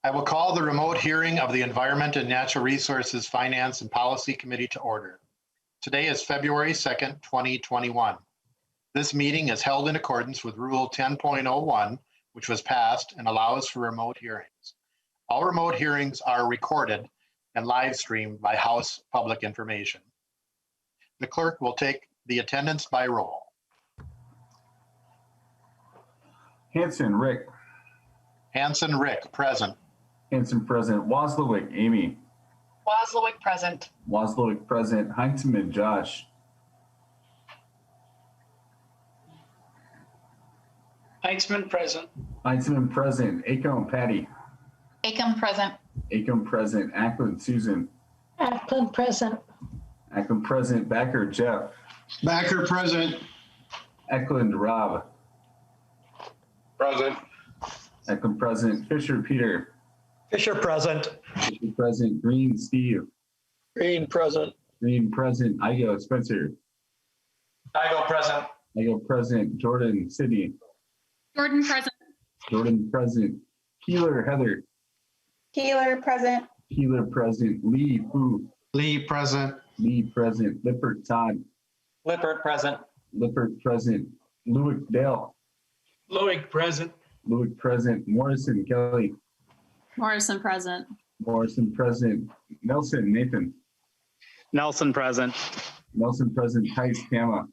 I will call the remote hearing of the Environment and Natural Resources Finance and Policy Committee to order. Today is February 2nd, 2021. This meeting is held in accordance with Rule 10.01, which was passed and allows for remote hearings. All remote hearings are recorded and live streamed by House Public Information. The clerk will take the attendance by roll. Hansen, Rick. Hansen, Rick, present. Hansen, present. Wozlowick, Amy. Wozlowick, present. Wozlowick, present. Heinzman, Josh. Heinzman, present. Heinzman, present. Acom, Patty. Acom, present. Acom, present. Ackland, Susan. Ackland, present. Ackland, present. Backer, Jeff. Backer, present. Eckland, Rob. Present. Eckland, present. Fisher, Peter. Fisher, present. Fisher, present. Green, Steve. Green, present. Green, present. Igo, Spencer. Igo, present. Igo, present. Jordan, Sydney. Jordan, present. Jordan, present. Keeler, Heather. Keeler, present. Keeler, present. Lee, Fu. Lee, present. Lee, present. Lippert, Todd. Lippert, present. Lippert, present. Lewick, Dale. Loic, present. Lewick, present. Morrison, Kelly. Morrison, present. Morrison, present. Nelson, Nathan. Nelson, present. Nelson, present. Tice, Tama.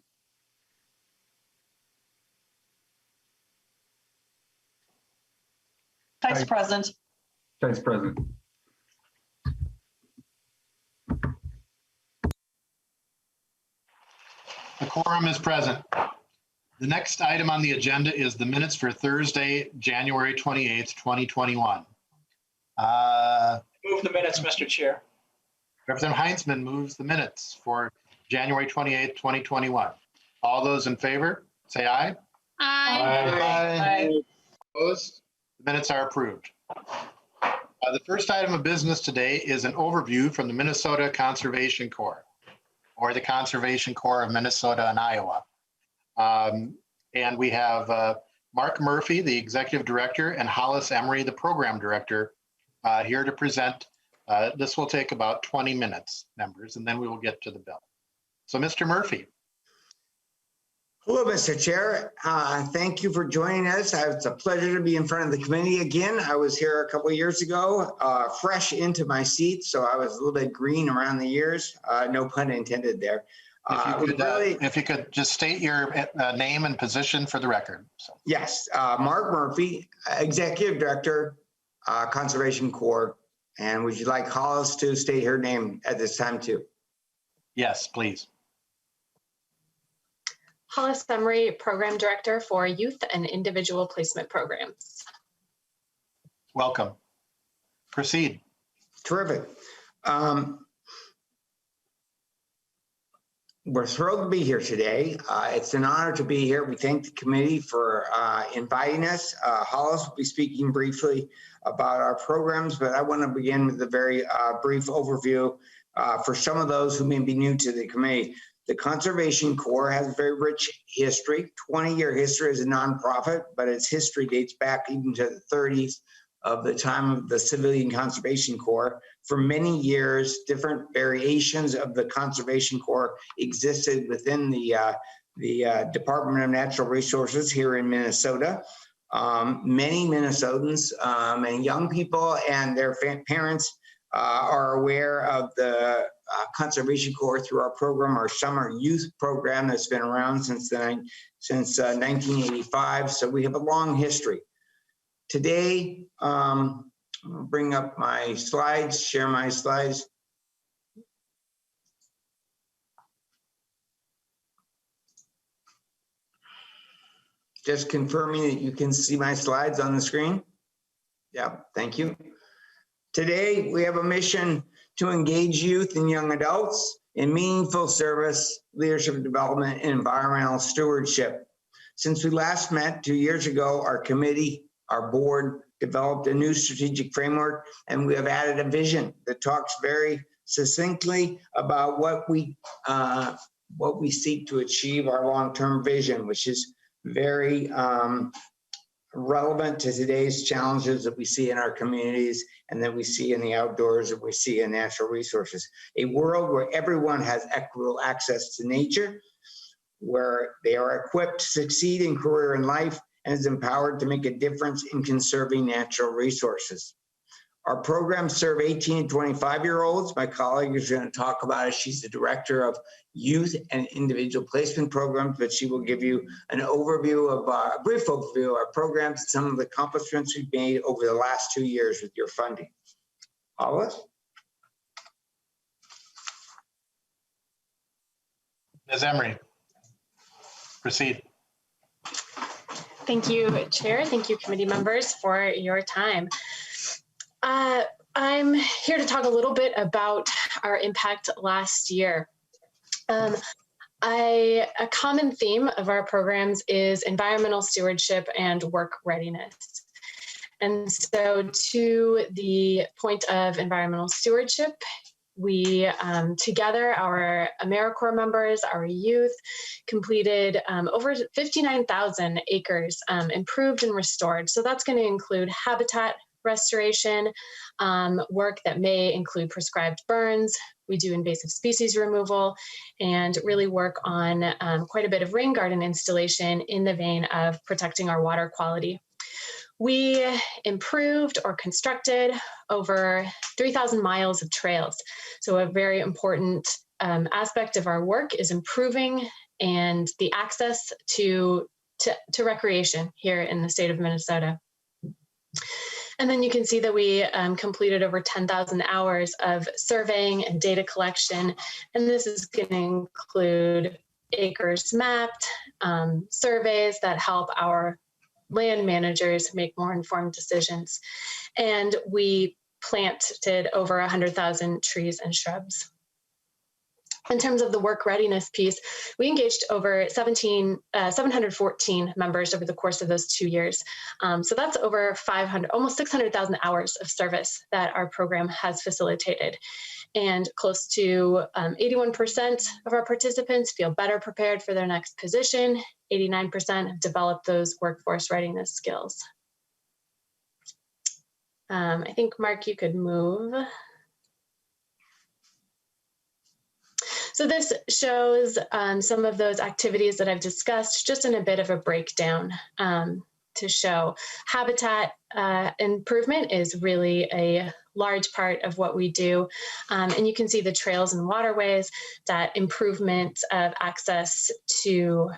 Tice, present. Tice, present. The quorum is present. The next item on the agenda is the minutes for Thursday, January 28th, 2021. Move the minutes, Mr. Chair. Representative Heinzman moves the minutes for January 28th, 2021. All those in favor, say aye. Aye. Opposed? The minutes are approved. The first item of business today is an overview from the Minnesota Conservation Corps, or the Conservation Corps of Minnesota and Iowa. And we have Mark Murphy, the Executive Director, and Hollis Emery, the Program Director, here to present. This will take about 20 minutes, members, and then we will get to the bill. So, Mr. Murphy. Hello, Mr. Chair. Thank you for joining us. It's a pleasure to be in front of the committee again. I was here a couple of years ago, fresh into my seat, so I was a little bit green around the ears. No pun intended there. If you could just state your name and position for the record. So. Yes, Mark Murphy, Executive Director, Conservation Corps. And would you like Hollis to state her name at this time too? Yes, please. Hollis Emery, Program Director for Youth and Individual Placement Programs. Welcome. Proceed. Terrific. We're thrilled to be here today. It's an honor to be here. We thank the committee for inviting us. Hollis will be speaking briefly about our programs, but I want to begin with a very brief overview for some of those who may be new to the committee. The Conservation Corps has a very rich history, 20-year history as a nonprofit, but its history dates back even to the 30s of the time of the Civilian Conservation Corps. For many years, different variations of the Conservation Corps existed within the Department of Natural Resources here in Minnesota. Many Minnesotans, many young people and their parents are aware of the Conservation Corps through our program, our summer youth program that's been around since 1985. So we have a long history. Today, I'll bring up my slides, share my slides. Just confirming that you can see my slides on the screen. Yeah, thank you. Today, we have a mission to engage youth and young adults in meaningful service, leadership development, and environmental stewardship. Since we last met 2 years ago, our committee, our board developed a new strategic framework, and we have added a vision that talks very succinctly about what we seek to achieve, our long-term vision, which is very relevant to today's challenges that we see in our communities and that we see in the outdoors and we see in natural resources. A world where everyone has equitable access to nature, where they are equipped to succeed in career and life, and is empowered to make a difference in conserving natural resources. Our programs serve 18 to 25-year-olds. My colleague is going to talk about it. She's the director of youth and individual placement programs, but she will give you an overview of a brief overview of our programs and some of the accomplishments we've made over the last 2 years with your funding. Hollis? Ms. Emery, proceed. Thank you, Chair. Thank you, committee members, for your time. I'm here to talk a little bit about our impact last year. A common theme of our programs is environmental stewardship and work readiness. And so to the point of environmental stewardship, we, together, our AmeriCorps members, our youth, completed over 59,000 acres improved and restored. So that's going to include habitat restoration, work that may include prescribed burns. We do invasive species removal and really work on quite a bit of rain garden installation in the vein of protecting our water quality. We improved or constructed over 3,000 miles of trails. So a very important aspect of our work is improving and the access to recreation here in the state of Minnesota. And then you can see that we completed over 10,000 hours of surveying and data collection. And this is going to include acres mapped, surveys that help our land managers make more informed decisions. And we planted over 100,000 trees and shrubs. In terms of the work readiness piece, we engaged over 714 members over the course of those 2 years. So that's over 500, almost 600,000 hours of service that our program has facilitated. And close to 81% of our participants feel better prepared for their next position. 89% have developed those workforce readiness skills. I think, Mark, you could move. So this shows some of those activities that I've discussed, just in a bit of a breakdown to show. Habitat improvement is really a large part of what we do. And you can see the trails and waterways, that improvement of access to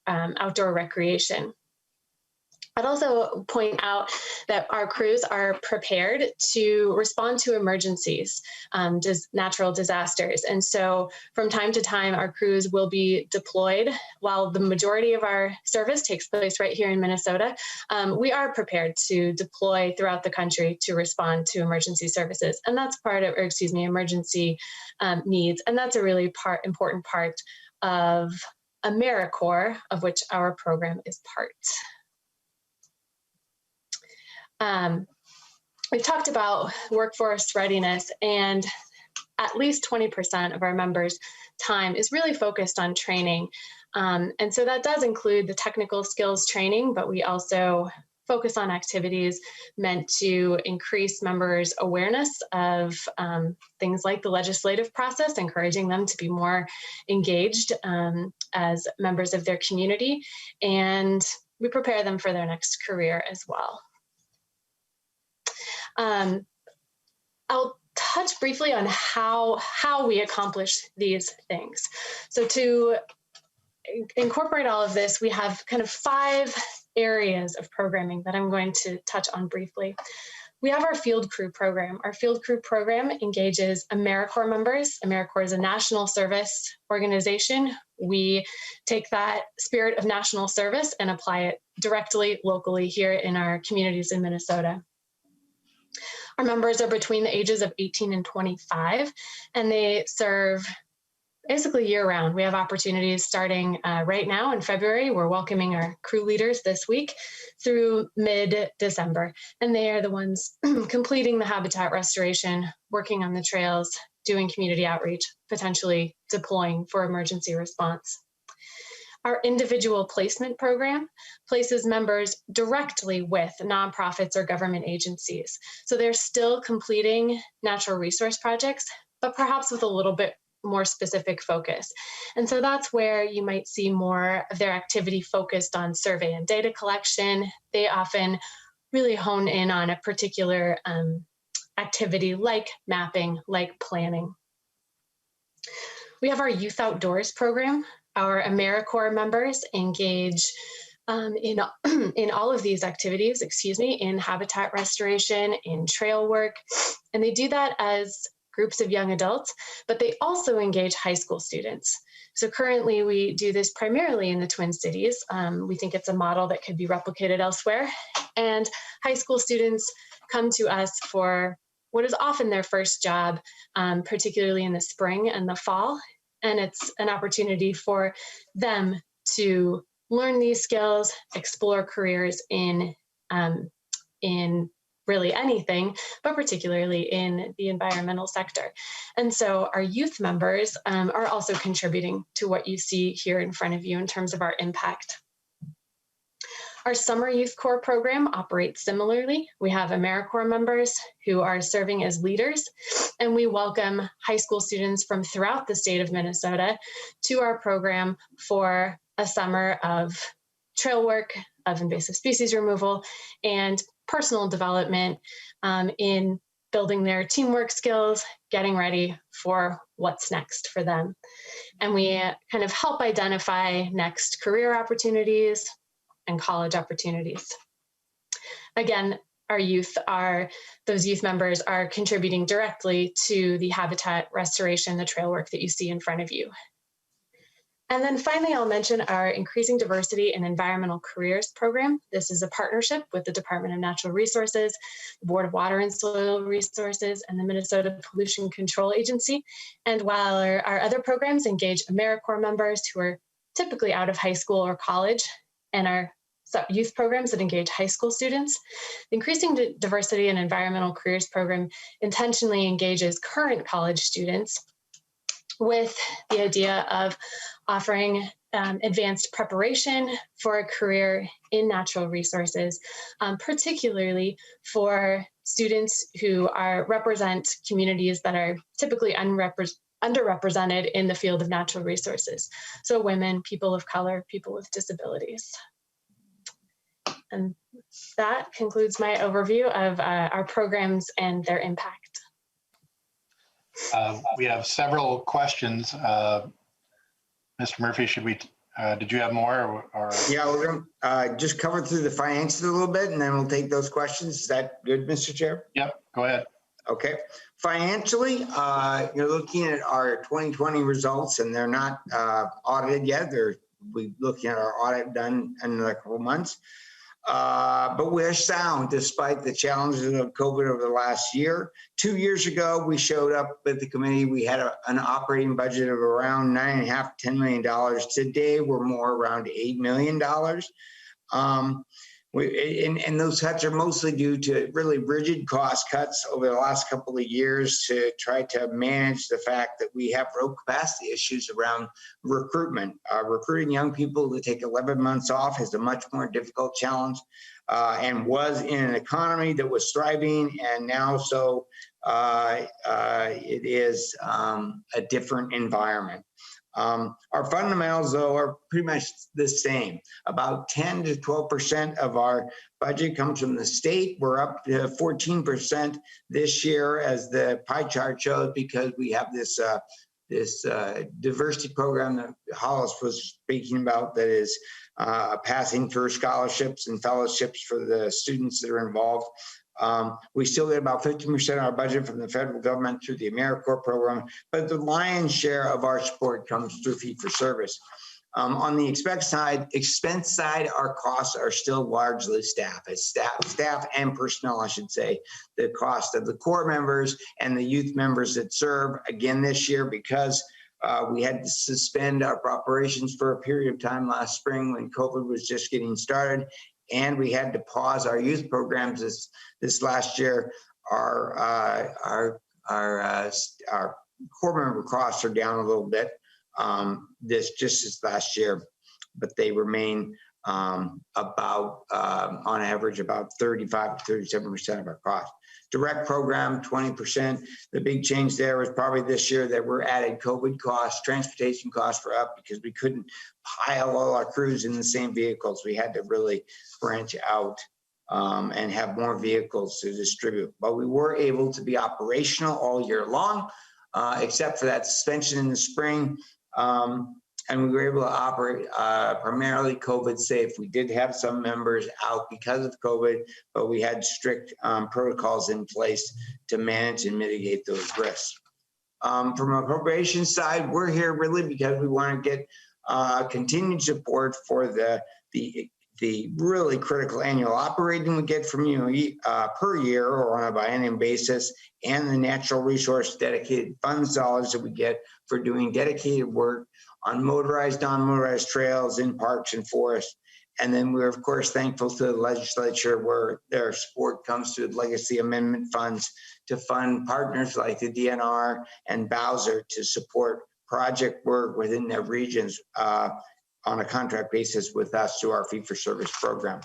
outdoor recreation. I'd also point out that our crews are prepared to respond to emergencies, natural disasters. And so from time to time, our crews will be deployed. While the majority of our service takes place right here in Minnesota, we are prepared to deploy throughout the country to respond to emergency services. And that's part of, emergency needs. And that's a really important part of AmeriCorps, of which our program is part. We've talked about workforce readiness, and at least 20% of our members' time is really focused on training. And so that does include the technical skills training, but we also focus on activities meant to increase members' awareness of things like the legislative process, encouraging them to be more engaged as members of their community, and we prepare them for their next career as well. I'll touch briefly on how we accomplish these things. So to incorporate all of this, we have kind of 5 areas of programming that I'm going to touch on briefly. We have our field crew program. Our field crew program engages AmeriCorps members. AmeriCorps is a national service organization. We take that spirit of national service and apply it directly, locally here in our communities in Minnesota. Our members are between the ages of 18 and 25, and they serve basically year-round. We have opportunities starting right now in February. We're welcoming our crew leaders this week through mid-December, and they are the ones completing the habitat restoration, working on the trails, doing community outreach, potentially deploying for emergency response. Our individual placement program places members directly with nonprofits or government agencies. So they're still completing natural resource projects, but perhaps with a little bit more specific focus. And so that's where you might see more of their activity focused on survey and data collection. They often really hone in on a particular activity like mapping, like planning. We have our Youth Outdoors program. Our AmeriCorps members engage in all of these activities, in habitat restoration, in trail work, and they do that as groups of young adults, but they also engage high school students. So currently we do this primarily in the Twin Cities. We think it's a model that could be replicated elsewhere. And high school students come to us for what is often their first job, particularly in the spring and the fall. And it's an opportunity for them to learn these skills, explore careers in really anything, but particularly in the environmental sector. And so our youth members are also contributing to what you see here in front of you in terms of our impact. Our Summer Youth Corps program operates similarly. We have AmeriCorps members who are serving as leaders, and we welcome high school students from throughout the state of Minnesota to our program for a summer of trail work, of invasive species removal, and personal development in building their teamwork skills, getting ready for what's next for them. And we kind of help identify next career opportunities and college opportunities. Again, those youth members are contributing directly to the habitat restoration, the trail work that you see in front of you. And then finally, I'll mention our Increasing Diversity in Environmental Careers program. This is a partnership with the Department of Natural Resources, the Board of Water and Soil Resources, and the Minnesota Pollution Control Agency. And while our other programs engage AmeriCorps members who are typically out of high school or college, and our youth programs that engage high school students, the Increasing Diversity in Environmental Careers program intentionally engages current college students with the idea of offering advanced preparation for a career in natural resources, particularly for students who represent communities that are typically underrepresented in the field of natural resources. So women, people of color, people with disabilities. And that concludes my overview of our programs and their impact. We have several questions. Mr. Murphy, did you have more? Or? Yeah, we're going to just cover through the finances a little bit, and then we'll take those questions. Is that good, Mr. Chair? Yep, go ahead. Okay. Financially, you're looking at our 2020 results, and they're not audited yet. We're looking at our audit done in a couple months. But we're sound despite the challenges of COVID over the last year. 2 years ago, we showed up with the committee. We had an operating budget of around $9.5 to $10 million. Today, we're more around $8 million. And those cuts are mostly due to really rigid cost cuts over the last couple of years to try to manage the fact that we have real capacity issues around recruitment. Recruiting young people to take 11 months off is a much more difficult challenge and was in an economy that was thriving, and now it is a different environment. Our fundamentals, though, are pretty much the same. About 10 to 12% of our budget comes from the state. We're up to 14% this year, as the pie chart shows, because we have this diversity program that Hollis was speaking about that is passing through scholarships and fellowships for the students that are involved. We still get about 15% of our budget from the federal government through the AmeriCorps program, but the lion's share of our support comes through fee-for-service. On the expense side, our costs are still largely staff and personnel, I should say. The cost of the Corps members and the youth members that serve, again this year, because we had to suspend our operations for a period of time last spring when COVID was just getting started, and we had to pause our youth programs this last year. Our Corps member costs are down a little bit this last year. but they remain about, on average, about 35 to 37% of our cost. Direct program, 20%. The big change there was probably this year that we're added COVID costs, transportation costs were up because we couldn't pile all our crews in the same vehicles. We had to really branch out and have more vehicles to distribute. But we were able to be operational all year long, except for that suspension in the spring. And we were able to operate primarily COVID safe. We did have some members out because of COVID, but we had strict protocols in place to manage and mitigate those risks. From a probation side, we're here really because we want to get continued support for the really critical annual operating we get from you per year or on a biennium basis, and the natural resource dedicated funds dollars that we get for doing dedicated work on motorized, non-motorized trails in parks and forests. And then we're, of course, thankful to the legislature where their support comes to legacy amendment funds to fund partners like the DNR and Bowser to support project work within their regions on a contract basis with us through our fee-for-service program.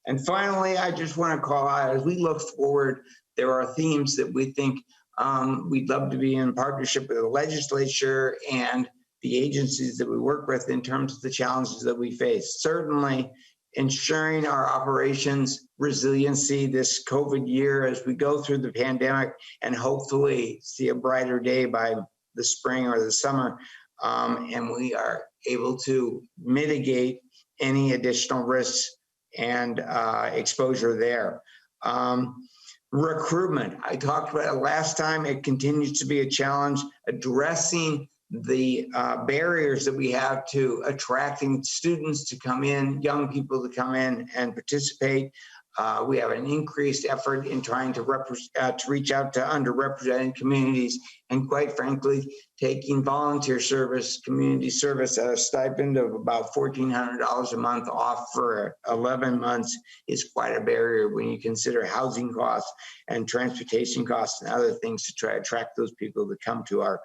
And finally, I just want to call out, as we look forward, there are themes that we think we'd love to be in partnership with the legislature and the agencies that we work with in terms of the challenges that we face. Certainly, ensuring our operations resiliency this COVID year as we go through the pandemic and hopefully see a brighter day by the spring or the summer, and we are able to mitigate any additional risks and exposure there. Recruitment, I talked about it last time. It continues to be a challenge. Addressing the barriers that we have to attracting students to come in, young people to come in and participate. We have an increased effort in trying to reach out to underrepresented communities, and quite frankly, taking volunteer service, community service at a stipend of about $1,400 a month off for 11 months is quite a barrier when you consider housing costs and transportation costs and other things to try to attract those people to come to our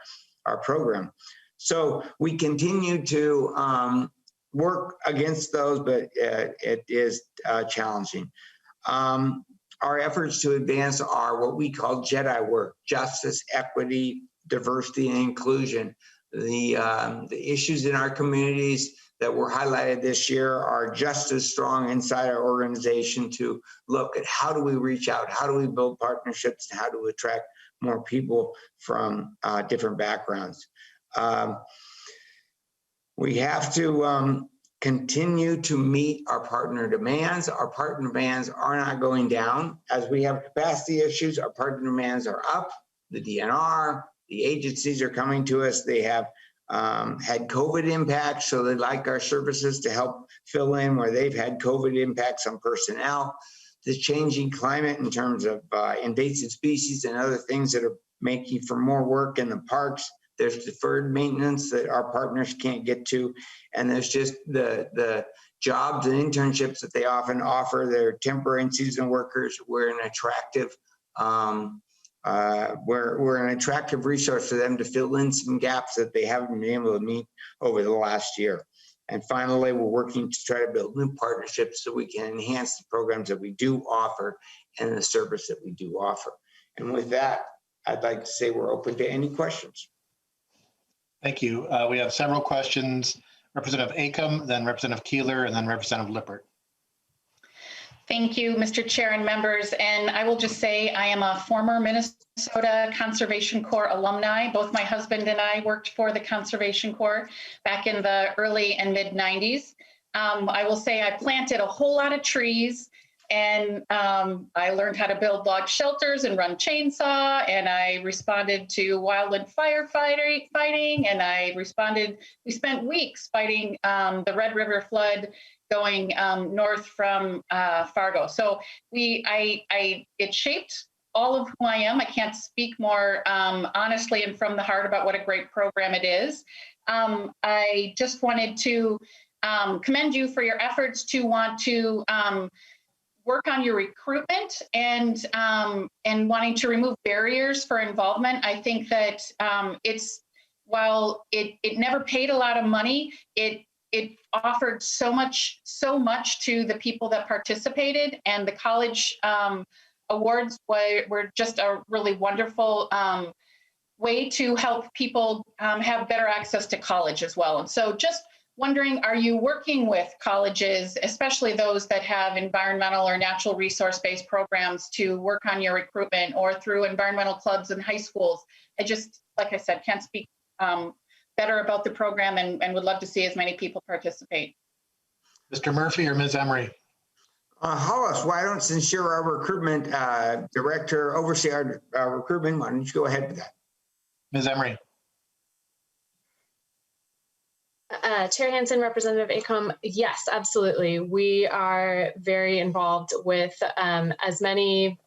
program. So we continue to work against those, but it is challenging. Our efforts to advance are what we call JEDI work: justice, equity, diversity, and inclusion. The issues in our communities that were highlighted this year are just as strong inside our organization to look at how do we reach out, how do we build partnerships, and how do we attract more people from different backgrounds. We have to continue to meet our partner demands. Our partner demands are not going down. As we have capacity issues, our partner demands are up. The DNR, the agencies are coming to us. They have had COVID impacts, so they'd like our services to help fill in where they've had COVID impacts on personnel. The changing climate in terms of invasive species and other things that are making for more work in the parks. There's deferred maintenance that our partners can't get to. And there's just the jobs and internships that they often offer. They're temporary and seasonal workers. We're an attractive resource for them to fill in some gaps that they haven't been able to meet over the last year. And finally, we're working to try to build new partnerships so we can enhance the programs that we do offer and the service that we do offer. And with that, I'd like to say we're open to any questions. Thank you. We have several questions. Representative Acom, then Representative Keeler, and then Representative Lippert. Thank you, Mr. Chair and members. And I will just say I am a former Minnesota Conservation Corps alumni. Both my husband and I worked for the Conservation Corps back in the early and mid 90s. I will say I planted a whole lot of trees, and I learned how to build log shelters and run chainsaw, and I responded to wildland firefighting, and we spent weeks fighting the Red River flood going north from Fargo. So it shaped all of who I am. I can't speak more honestly and from the heart about what a great program it is. I just wanted to commend you for your efforts to want to work on your recruitment and wanting to remove barriers for involvement. I think that while it never paid a lot of money, it it offered so much to the people that participated, and the college awards were just a really wonderful way to help people have better access to college as well. And so just wondering, are you working with colleges, especially those that have environmental or natural resource-based programs, to work on your recruitment, or through environmental clubs in high schools? I just, like I said, can't speak better about the program, and would love to see as many people participate. Mr. Murphy or Ms. Emery? Hollis, why don't, since you're our recruitment director, oversee our recruitment, why don't you go ahead with that? Ms. Emery? Chair Hansen, Representative Acom, yes, absolutely. We are very involved with as many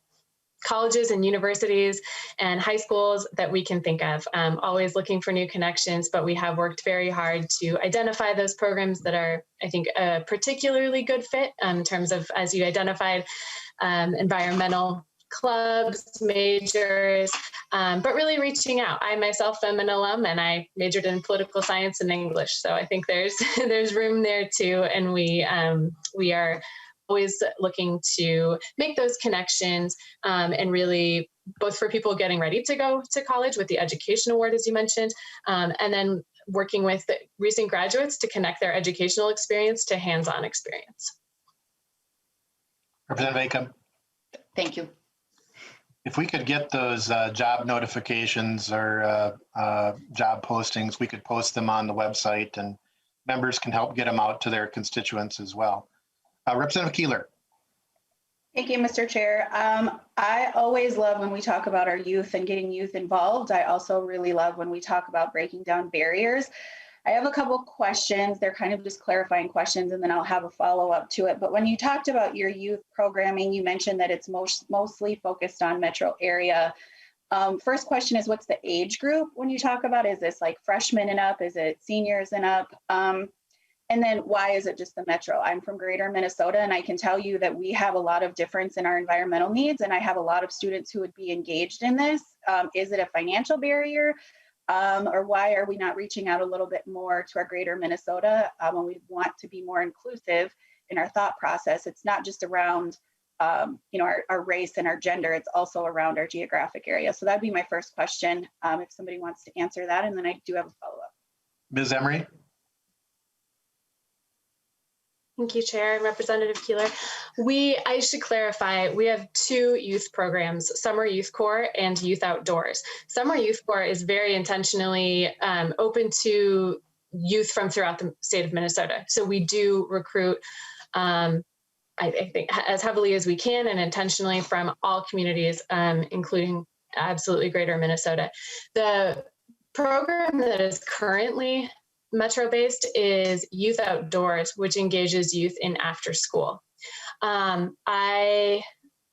colleges and universities and high schools that we can think of, always looking for new connections, but we have worked very hard to identify those programs that are, I think, a particularly good fit in terms of, as you identified, environmental clubs, majors, but really reaching out. I myself am an alum, and I majored in political science and English, so I think there's there's room there too, and we are always looking to make those connections, and really both for people getting ready to go to college with the Education Award, as you mentioned, and then working with the recent graduates to connect their educational experience to hands-on experience. Representative Acom? Thank you. If we could get those job notifications or job postings, we could post them on the website, and members can help get them out to their constituents as well. Representative Keeler? Thank you, Mr. Chair. I always love when we talk about our youth and getting youth involved. I also really love when we talk about breaking down barriers. I have a couple questions. They're kind of just clarifying questions, and then I'll have a follow-up to it. But when you talked about your youth programming, you mentioned that it's mostly focused on metro area. First question is, what's the age group when you talk about? Is this like freshmen and up? Is it seniors and up? And then why is it just the metro? I'm from Greater Minnesota, and I can tell you that we have a lot of difference in our environmental needs, and I have a lot of students who would be engaged in this. Is it a financial barrier? Or why are we not reaching out a little bit more to our Greater Minnesota when we want to be more inclusive in our thought process? It's not just around our race and our gender, it's also around our geographic area. So that'd be my first question, if somebody wants to answer that, and then I do have a follow-up. Ms. Emery? Thank you, Chair and Representative Keeler. I should clarify, we have two youth programs, Summer Youth Corps and Youth Outdoors. Summer Youth Corps is very intentionally open to youth from throughout the state of Minnesota. So we do recruit, I think, as heavily as we can and intentionally from all communities, including absolutely Greater Minnesota. The program that is currently metro-based is Youth Outdoors, which engages youth in after school. I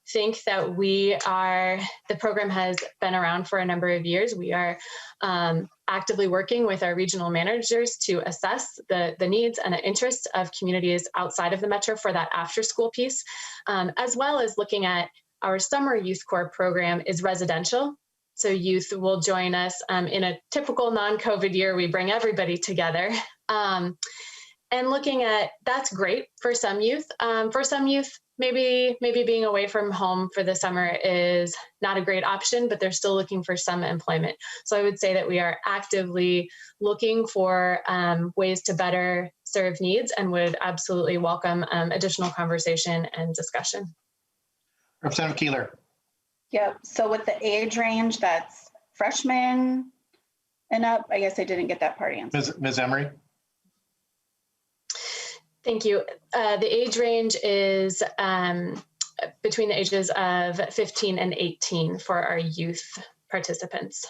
think that the program has been around for a number of years. We are actively working with our regional managers to assess the needs and the interests of communities outside of the metro for that after school piece, as well as looking at our Summer Youth Corps program is residential. So youth will join us in a typical non-COVID year. We bring everybody together, and looking at that's great for some youth. For some youth, maybe being away from home for the summer is not a great option, but they're still looking for some employment. So I would say that we are actively looking for ways to better serve needs, and would absolutely welcome additional conversation and discussion. Representative Keeler? Yep. So with the age range, that's freshmen and up. I guess I didn't get that part answered. Ms. Emery? Thank you. The age range is between the ages of 15 and 18 for our youth participants.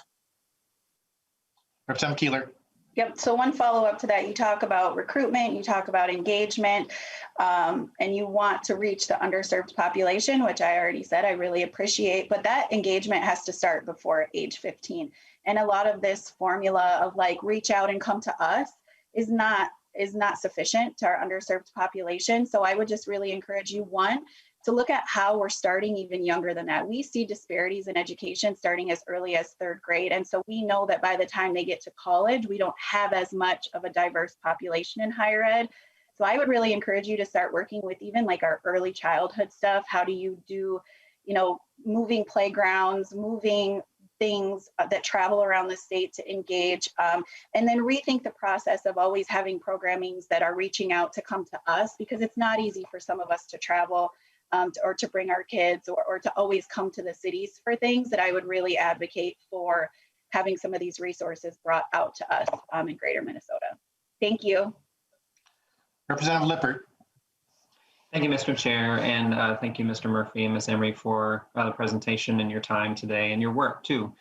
Representative Keeler? Yep. So one follow-up to that, you talk about recruitment, you talk about engagement, and you want to reach the underserved population, which I already said I really appreciate, but that engagement has to start before age 15. And a lot of this formula of like reach out and come to us is not sufficient to our underserved population. So I would just really encourage you, one, to look at how we're starting even younger than that. We see disparities in education starting as early as 3rd grade. And so we know that by the time they get to college, we don't have as much of a diverse population in higher ed. So I would really encourage you to start working with even like our early childhood stuff. How do you do, moving playgrounds, moving things that travel around the state to engage, and then rethink the process of always having programmings that are reaching out to come to us, because it's not easy for some of us to travel or to bring our kids or to always come to the cities for things. That I would really advocate for having some of these resources brought out to us in Greater Minnesota. Thank you. Representative Lippert. Thank you, Mr. Chair, and thank you, Mr. Murphy and Ms. Emery, for the presentation and your time today and your work too.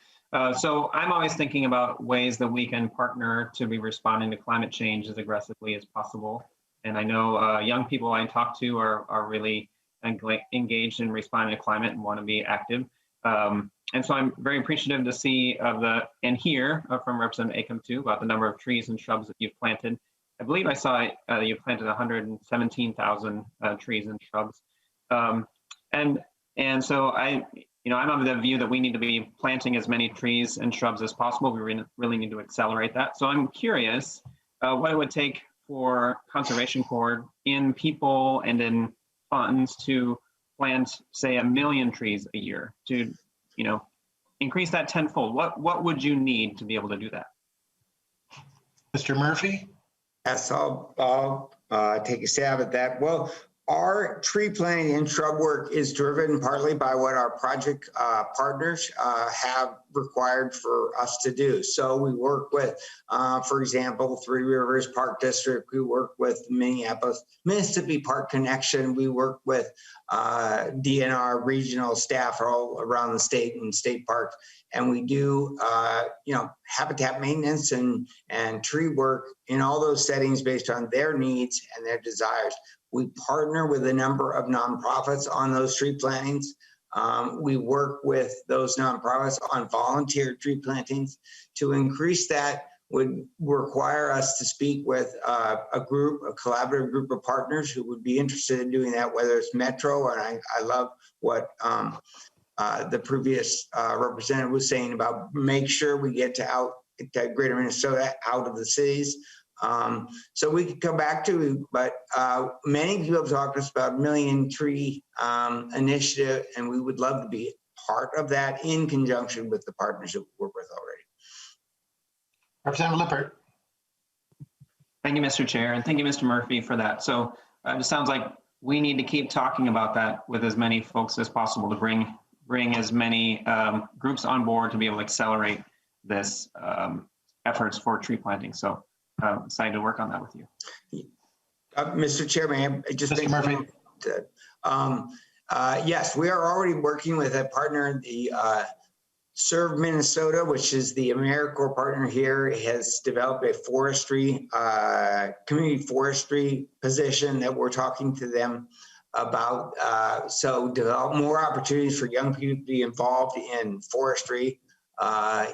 So I'm always thinking about ways that we can partner to be responding to climate change as aggressively as possible. And I know young people I talk to are really engaged in responding to climate and want to be active. And so I'm very appreciative to see and hear from Representative Acom too about the number of trees and shrubs that you've planted. I believe I saw you planted 117,000 trees and shrubs. And so I'm of the view that we need to be planting as many trees and shrubs as possible. We really need to accelerate that. So I'm curious what it would take for Conservation Corps in people and in funds to plant, say, 1 million trees a year to, increase that tenfold. What would you need to be able to do that? Mr. Murphy? Yes, I'll take a stab at that. Well, our tree planting and shrub work is driven partly by what our project partners have required for us to do. So we work with, for example, Three Rivers Park District. We work with Minneapolis Mississippi Park Connection. We work with DNR regional staff all around the state and state parks. And we do, habitat maintenance and tree work in all those settings based on their needs and their desires. We partner with a number of nonprofits on those tree plantings. We work with those nonprofits on volunteer tree plantings. To increase that would require us to speak with a collaborative group of partners who would be interested in doing that, whether it's Metro, and I love what the previous representative was saying about make sure we get to Greater Minnesota, out of the cities. So we could come back to, but many people have talked to us about 1 million tree initiative, and we would love to be part of that in conjunction with the partners that we work with already. Representative Lippert. Thank you, Mr. Chair, and thank you, Mr. Murphy, for that. So it sounds like we need to keep talking about that with as many folks as possible to bring as many groups on board to be able to accelerate this efforts for tree planting. So excited to work on that with you. Mr. Chairman, I just Mr. Murphy. Yes, we are already working with a partner, the Serve Minnesota, which is the AmeriCorps partner here, has developed a forestry, community forestry position that we're talking to them about. So develop more opportunities for young people to be involved in forestry,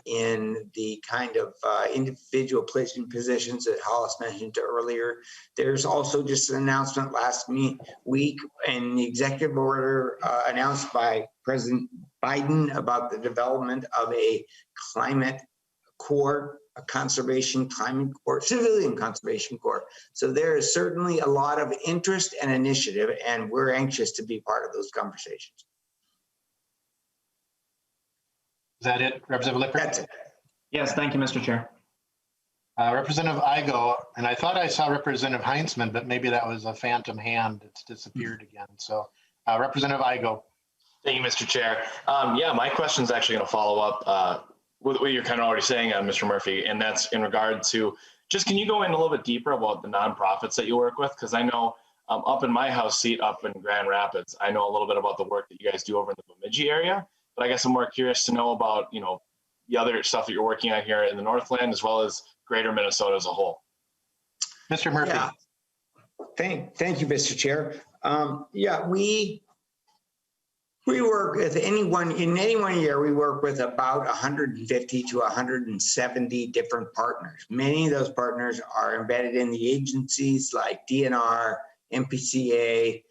in the kind of individual placement positions that Hollis mentioned earlier. There's also just an announcement last week in the executive order announced by President Biden about the development of a climate corps, a conservation climate corps, civilian conservation corps. So there is certainly a lot of interest and initiative, and we're anxious to be part of those conversations. Is that it, Representative Lippert? That's it. Yes, thank you, Mr. Chair. Representative Igo, and I thought I saw Representative Heinzman, but maybe that was a phantom hand that's disappeared again. So Representative Igo. Thank you, Mr. Chair. Yeah, my question is actually going to follow up with what you're kind of already saying, Mr. Murphy, and that's in regard to just, can you go in a little bit deeper about the nonprofits that you work with? Because I know up in my house seat up in Grand Rapids, I know a little bit about the work that you guys do over in the Bemidji area, but I guess I'm more curious to know about, the other stuff that you're working on here in the Northland, as well as Greater Minnesota as a whole. Mr. Murphy. Yeah. Thank you, Mr. Chair. Yeah, we work with in any one year, we work with about 150 to 170 different partners. Many of those partners are embedded in the agencies like DNR, MPCA,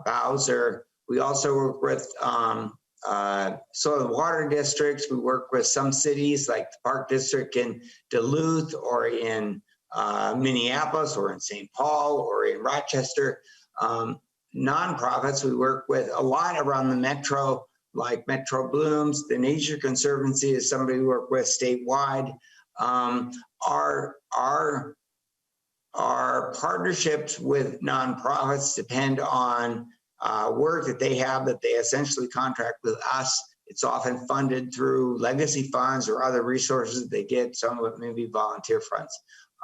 Bowser, We also work with soil and water districts. We work with some cities like the Park District in Duluth or in Minneapolis or in St. Paul or in Rochester. Nonprofits, we work with a lot around the metro, like Metro Blooms. The Nature Conservancy is somebody we work with statewide. Our partnerships with nonprofits depend on work that they have that they essentially contract with us. It's often funded through legacy funds or other resources they get. Some of it may be volunteer funds.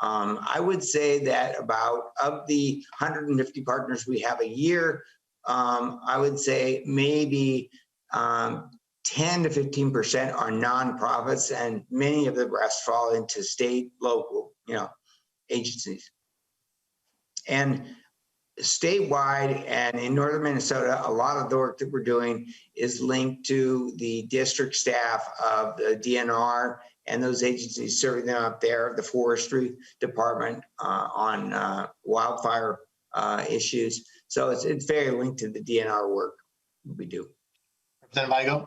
I would say that about of the 150 partners we have a year, I would say maybe 10 to 15% are nonprofits, and many of the rest fall into state, local, agencies. And statewide and in northern Minnesota, a lot of the work that we're doing is linked to the district staff of the DNR and those agencies serving them up there, the forestry department on wildfire issues. So it's very linked to the DNR work we do. Representative Weigel.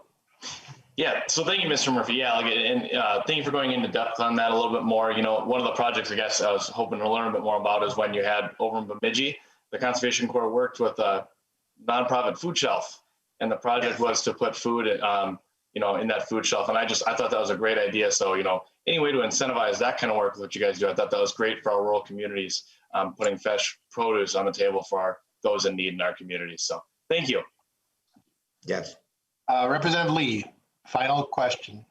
Yeah, so thank you, Mr. Murphy. Yeah, and thank you for going into depth on that a little bit more. One of the projects I guess I was hoping to learn a bit more about is when you had over in Bemidji, the Conservation Corps worked with a nonprofit food shelf, and the project was to put food, in that food shelf. And I thought that was a great idea. So, any way to incentivize that kind of work that you guys do, I thought that was great for our rural communities, putting fresh produce on the table for those in need in our communities. So thank you. Yes. Representative Lee, final question.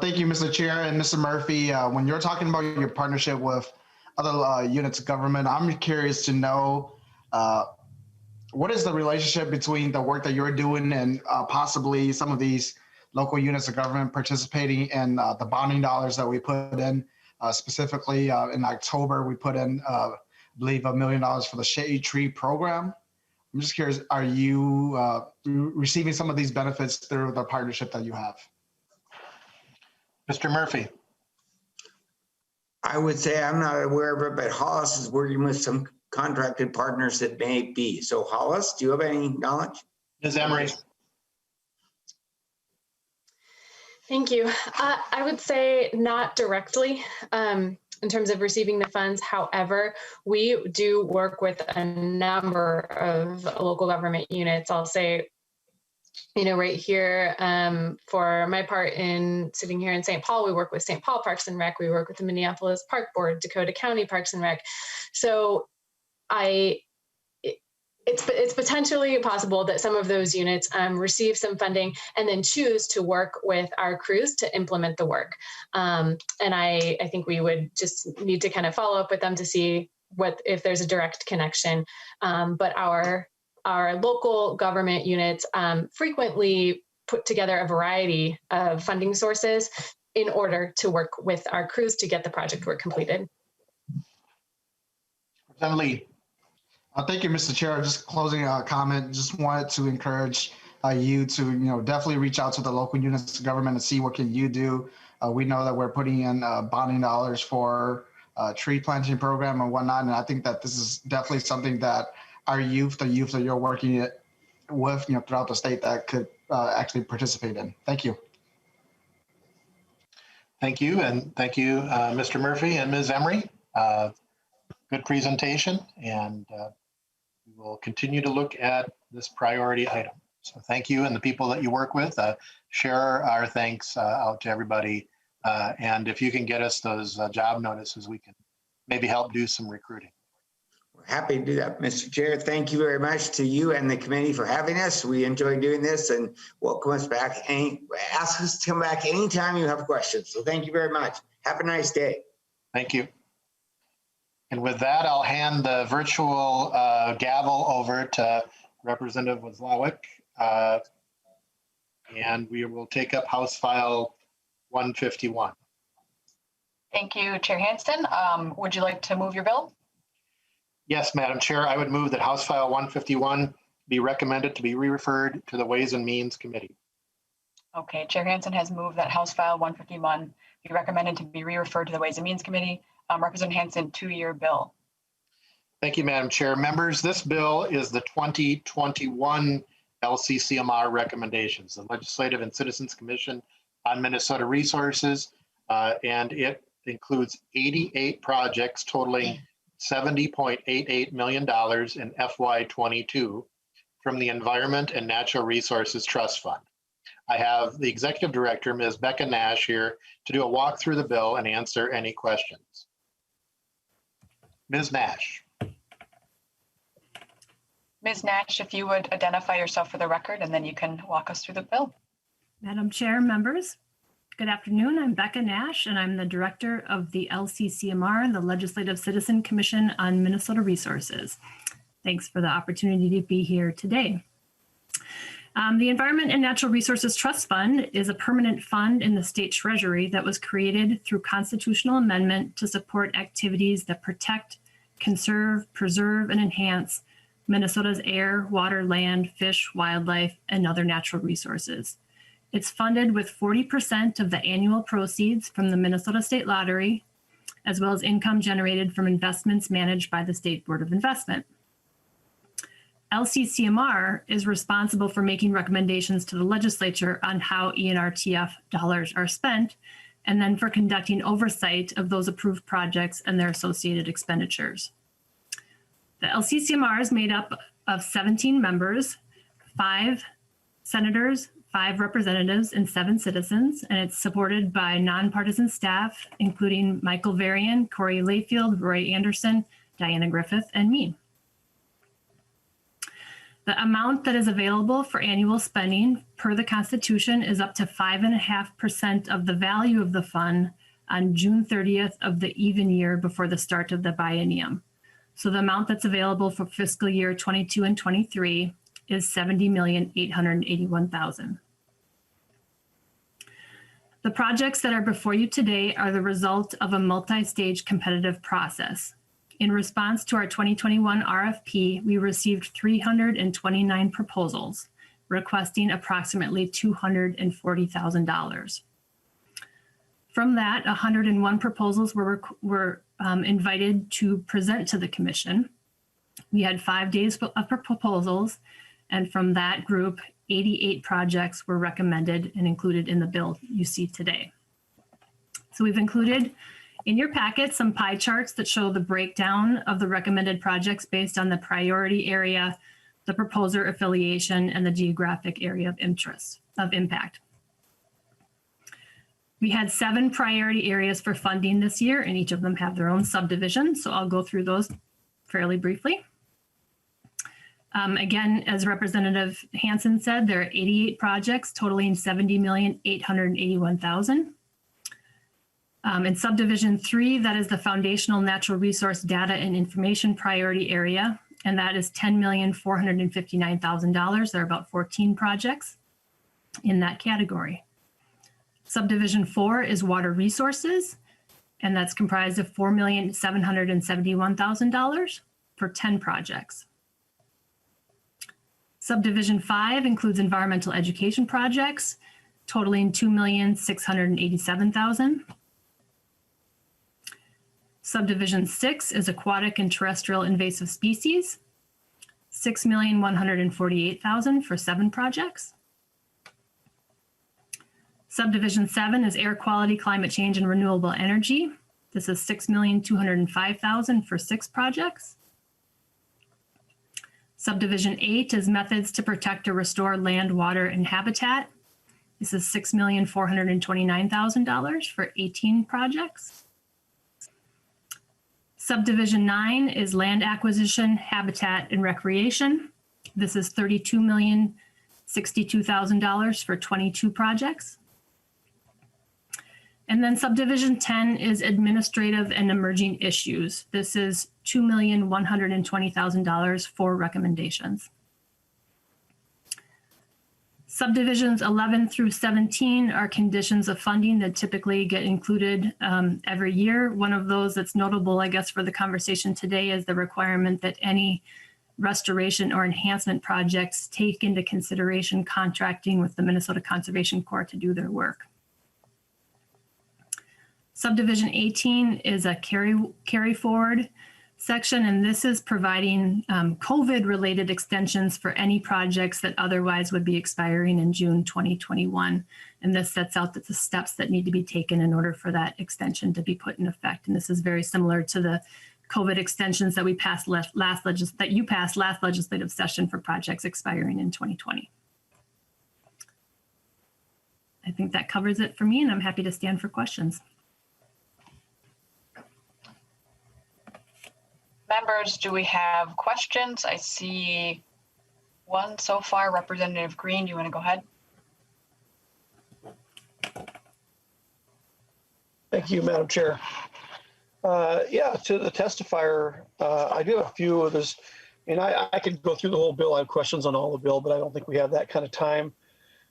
Thank you, Mr. Chair and Mr. Murphy. When you're talking about your partnership with other units of government, I'm curious to know what is the relationship between the work that you're doing and possibly some of these local units of government participating in the bonding dollars that we put in. Specifically, in October, we put in, I believe, $1 million for the Shade Tree program. I'm just curious, are you receiving some of these benefits through the partnership that you have? Mr. Murphy. I would say I'm not aware of it, but Hollis is working with some contracted partners that may be. So Hollis, do you have any knowledge? Ms. Emery. Thank you. I would say not directly in terms of receiving the funds. However, we do work with a number of local government units. I'll say, right here, for my part in sitting here in St. Paul, we work with St. Paul Parks and Rec. We work with the Minneapolis Park Board, Dakota County Parks and Rec. So it's potentially possible that some of those units receive some funding and then choose to work with our crews to implement the work. And I think we would just need to kind of follow up with them to see if there's a direct connection. But our local government units frequently put together a variety of funding sources in order to work with our crews to get the project work completed. Representative Lee. Thank you, Mr. Chair. Just closing a comment. Just wanted to encourage you to, definitely reach out to the local units of government and see what can you do. We know that we're putting in bonding dollars for tree planting program and whatnot, and I think that this is definitely something that our youth, the youth that you're working with, throughout the state, that could actually participate in. Thank you. Thank you, and thank you, Mr. Murphy and Ms. Emery. Good presentation, and we will continue to look at this priority item. So thank you and the people that you work with. Share our thanks out to everybody. And if you can get us those job notices, we can maybe help do some recruiting. We're happy to do that, Mr. Chair. Thank you very much to you and the committee for having us. We enjoy doing this and welcome us back. Ask us to come back anytime you have questions. So thank you very much. Have a nice day. Thank you. And with that, I'll hand the virtual gavel over to Representative Wozlawik, and we will take up House File 151. Thank you, Chair Hansen. Would you like to move your bill? Yes, Madam Chair, I would move that House File 151 be recommended to be re-referred to the Ways and Means Committee. Okay, Chair Hansen has moved that House File 151 be recommended to be re-referred to the Ways and Means Committee. Representative Hansen, two-year bill. Thank you, Madam Chair. Members, this bill is the 2021 LCCMR recommendations, the Legislative and Citizens Commission on Minnesota Resources, and it includes 88 projects totaling $70.88 million in FY22 from the Environment and Natural Resources Trust Fund. I have the Executive Director, Ms. Becca Nash, here to do a walk through the bill and answer any questions. Ms. Nash. Ms. Nash, if you would identify yourself for the record, and then you can walk us through the bill. Madam Chair, members, good afternoon. I'm Becca Nash, and I'm the Director of the LCCMR, the Legislative Citizen Commission on Minnesota Resources. Thanks for the opportunity to be here today. The Environment and Natural Resources Trust Fund is a permanent fund in the state treasury that was created through constitutional amendment to support activities that protect, conserve, preserve, and enhance Minnesota's air, water, land, fish, wildlife, and other natural resources. It's funded with 40% of the annual proceeds from the Minnesota State Lottery, as well as income generated from investments managed by the State Board of Investment. LCCMR is responsible for making recommendations to the legislature on how ENRTF dollars are spent, and then for conducting oversight of those approved projects and their associated expenditures. The LCCMR is made up of 17 members, 5 senators, 5 representatives, and 7 citizens, and it's supported by nonpartisan staff, including Michael Varian, Corey Layfield, Roy Anderson, Diana Griffith, and me. The amount that is available for annual spending per the Constitution is up to 5.5% of the value of the fund on June 30th of the even year before the start of the biennium. So the amount that's available for fiscal year 22 and 23 is $70,881,000. The projects that are before you today are the result of a multi-stage competitive process. In response to our 2021 RFP, we received 329 proposals, requesting approximately $240,000. From that, 101 proposals were invited to present to the commission. We had 5 days of proposals, and from that group, 88 projects were recommended and included in the bill you see today. So we've included in your packet some pie charts that show the breakdown of the recommended projects based on the priority area, the proposer affiliation, and the geographic area of interest, of impact. We had 7 priority areas for funding this year, and each of them have their own subdivisions, so I'll go through those fairly briefly. Again, as Representative Hansen said, there are 88 projects totaling $70,881,000. In subdivision 3, that is the foundational natural resource data and information priority area, and that is $10,459,000. There are about 14 projects in that category. Subdivision 4 is water resources, and that's comprised of $4,771,000 for 10 projects. Subdivision 5 includes environmental education projects, totaling $2,687,000. Subdivision 6 is aquatic and terrestrial invasive species, $6,148,000 for 7 projects. Subdivision 7 is air quality, climate change, and renewable energy. This is $6,205,000 for 6 projects. Subdivision 8 is methods to protect or restore land, water, and habitat. This is $6,429,000 for 18 projects. Subdivision 9 is land acquisition, habitat, and recreation. This is $32,062,000 for 22 projects. And then subdivision 10 is administrative and emerging issues. This is $2,120,000 for recommendations. Subdivisions 11 through 17 are conditions of funding that typically get included every year. One of those that's notable, I guess, for the conversation today is the requirement that any restoration or enhancement projects take into consideration contracting with the Minnesota Conservation Corps to do their work. Subdivision 18 is a carry forward section, and this is providing COVID-related extensions for any projects that otherwise would be expiring in June 2021. And this sets out the steps that need to be taken in order for that extension to be put in effect. And this is very similar to the COVID extensions that we passed last legislative session for projects expiring in 2020. I think that covers it for me, and I'm happy to stand for questions. Members, do we have questions? I see one so far. Representative Green, you want to go ahead? Thank you, Madam Chair. Yeah, to the testifier, I do have a few of this, and I could go through the whole bill. I have questions on all the bill, but I don't think we have that kind of time.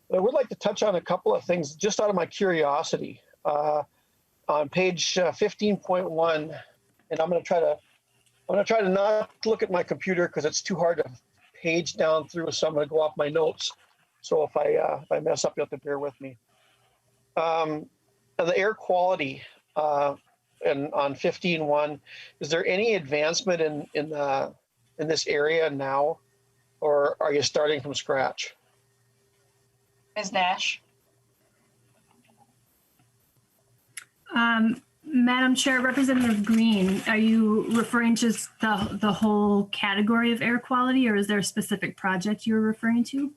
But I would like to touch on a couple of things just out of my curiosity. On page 15.1, and I'm going to try to not look at my computer because it's too hard to page down through, so I'm going to go off my notes. So if I mess up, you'll have to bear with me. And the air quality, and on 15.1, is there any advancement in this area now, or are you starting from scratch? Ms. Nash. Madam Chair, Representative Green, are you referring to the whole category of air quality, or is there a specific project you're referring to?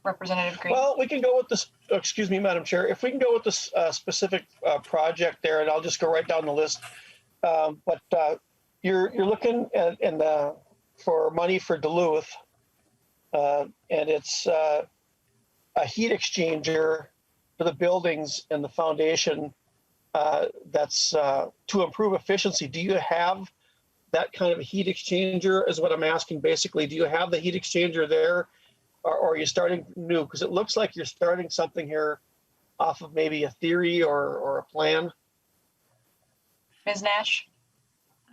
Representative Green. Well, we can go with this, excuse me, Madam Chair, if we can go with this specific project there, and I'll just go right down the list. But you're looking at for money for Duluth, and it's a heat exchanger for the buildings and the foundation that's to improve efficiency. Do you have that kind of a heat exchanger is what I'm asking basically. Do you have the heat exchanger there, or are you starting new? Because it looks like you're starting something here off of maybe a theory or a plan. Ms. Nash.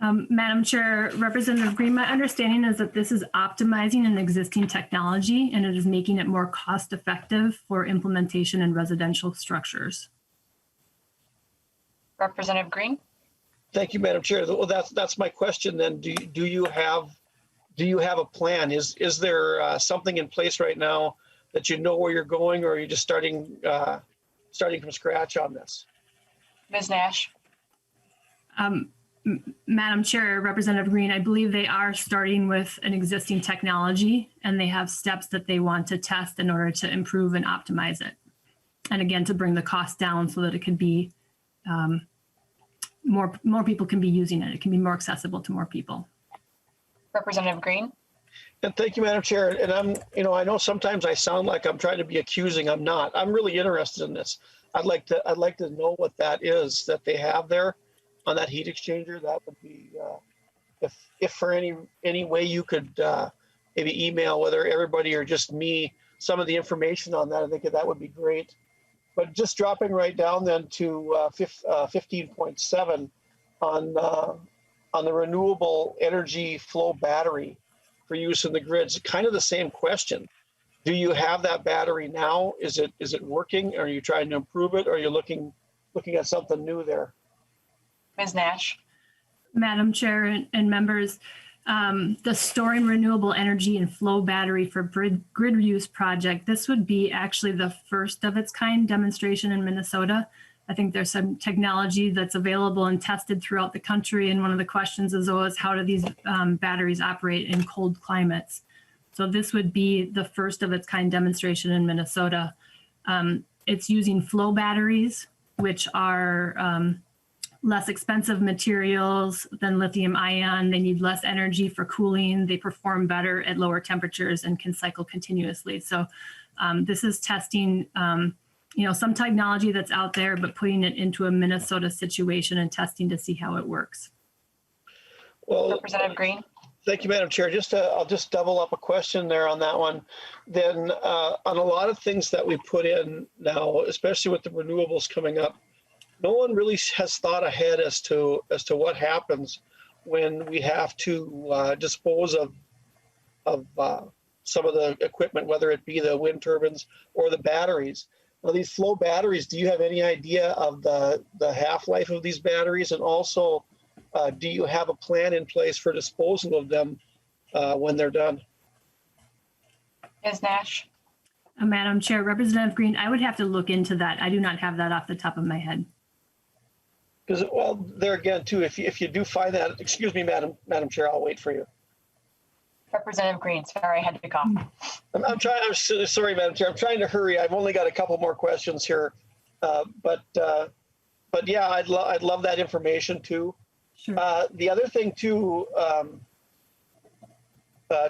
Madam Chair, Representative Green, my understanding is that this is optimizing an existing technology and it is making it more cost effective for implementation in residential structures. Representative Green. Thank you, Madam Chair. Well, that's my question then. Do you have a plan? Is there something in place right now that you know where you're going, or are you just starting from scratch on this? Ms. Nash. Madam Chair, Representative Green, I believe they are starting with an existing technology and they have steps that they want to test in order to improve and optimize it. And again, to bring the cost down so that it can be more people can be using it. It can be more accessible to more people. Representative Green. And thank you, Madam Chair. And I know sometimes I sound like I'm trying to be accusing. I'm not. I'm really interested in this. I'd like to know what that is that they have there on that heat exchanger. That would be, if for any way you could maybe email, whether everybody or just me, some of the information on that. I think that would be great. But just dropping right down then to 15.7 on the renewable energy flow battery for use in the grids, kind of the same question. Do you have that battery now? Is it working? Are you trying to improve it? Or are you looking at something new there? Ms. Nash. Madam Chair and members, the storing renewable energy and flow battery for grid use project, this would be actually the first of its kind demonstration in Minnesota. I think there's some technology that's available and tested throughout the country. And one of the questions is always, how do these batteries operate in cold climates? So this would be the first of its kind demonstration in Minnesota. It's using flow batteries, which are less expensive materials than lithium ion. They need less energy for cooling. They perform better at lower temperatures and can cycle continuously. So this is testing some technology that's out there, but putting it into a Minnesota situation and testing to see how it works. Well, Representative Green. Thank you, Madam Chair. I'll just double up a question there on that one. Then on a lot of things that we put in now, especially with the renewables coming up, no one really has thought ahead as to what happens when we have to dispose of some of the equipment, whether it be the wind turbines or the batteries. Now, these flow batteries, do you have any idea of the half-life of these batteries? And also, do you have a plan in place for disposal of them when they're done? Ms. Nash? Madam Chair, Representative Green, I would have to look into that. I do not have that off the top of my head. Because, well, there again, too, if you do find that, excuse me, Madam Chair, I'll wait for you. Representative Green, sorry, I had to cough. I'm sorry, Madam Chair, I'm trying to hurry. I've only got a couple more questions here. But yeah, I'd love that information too. Sure. The other thing too,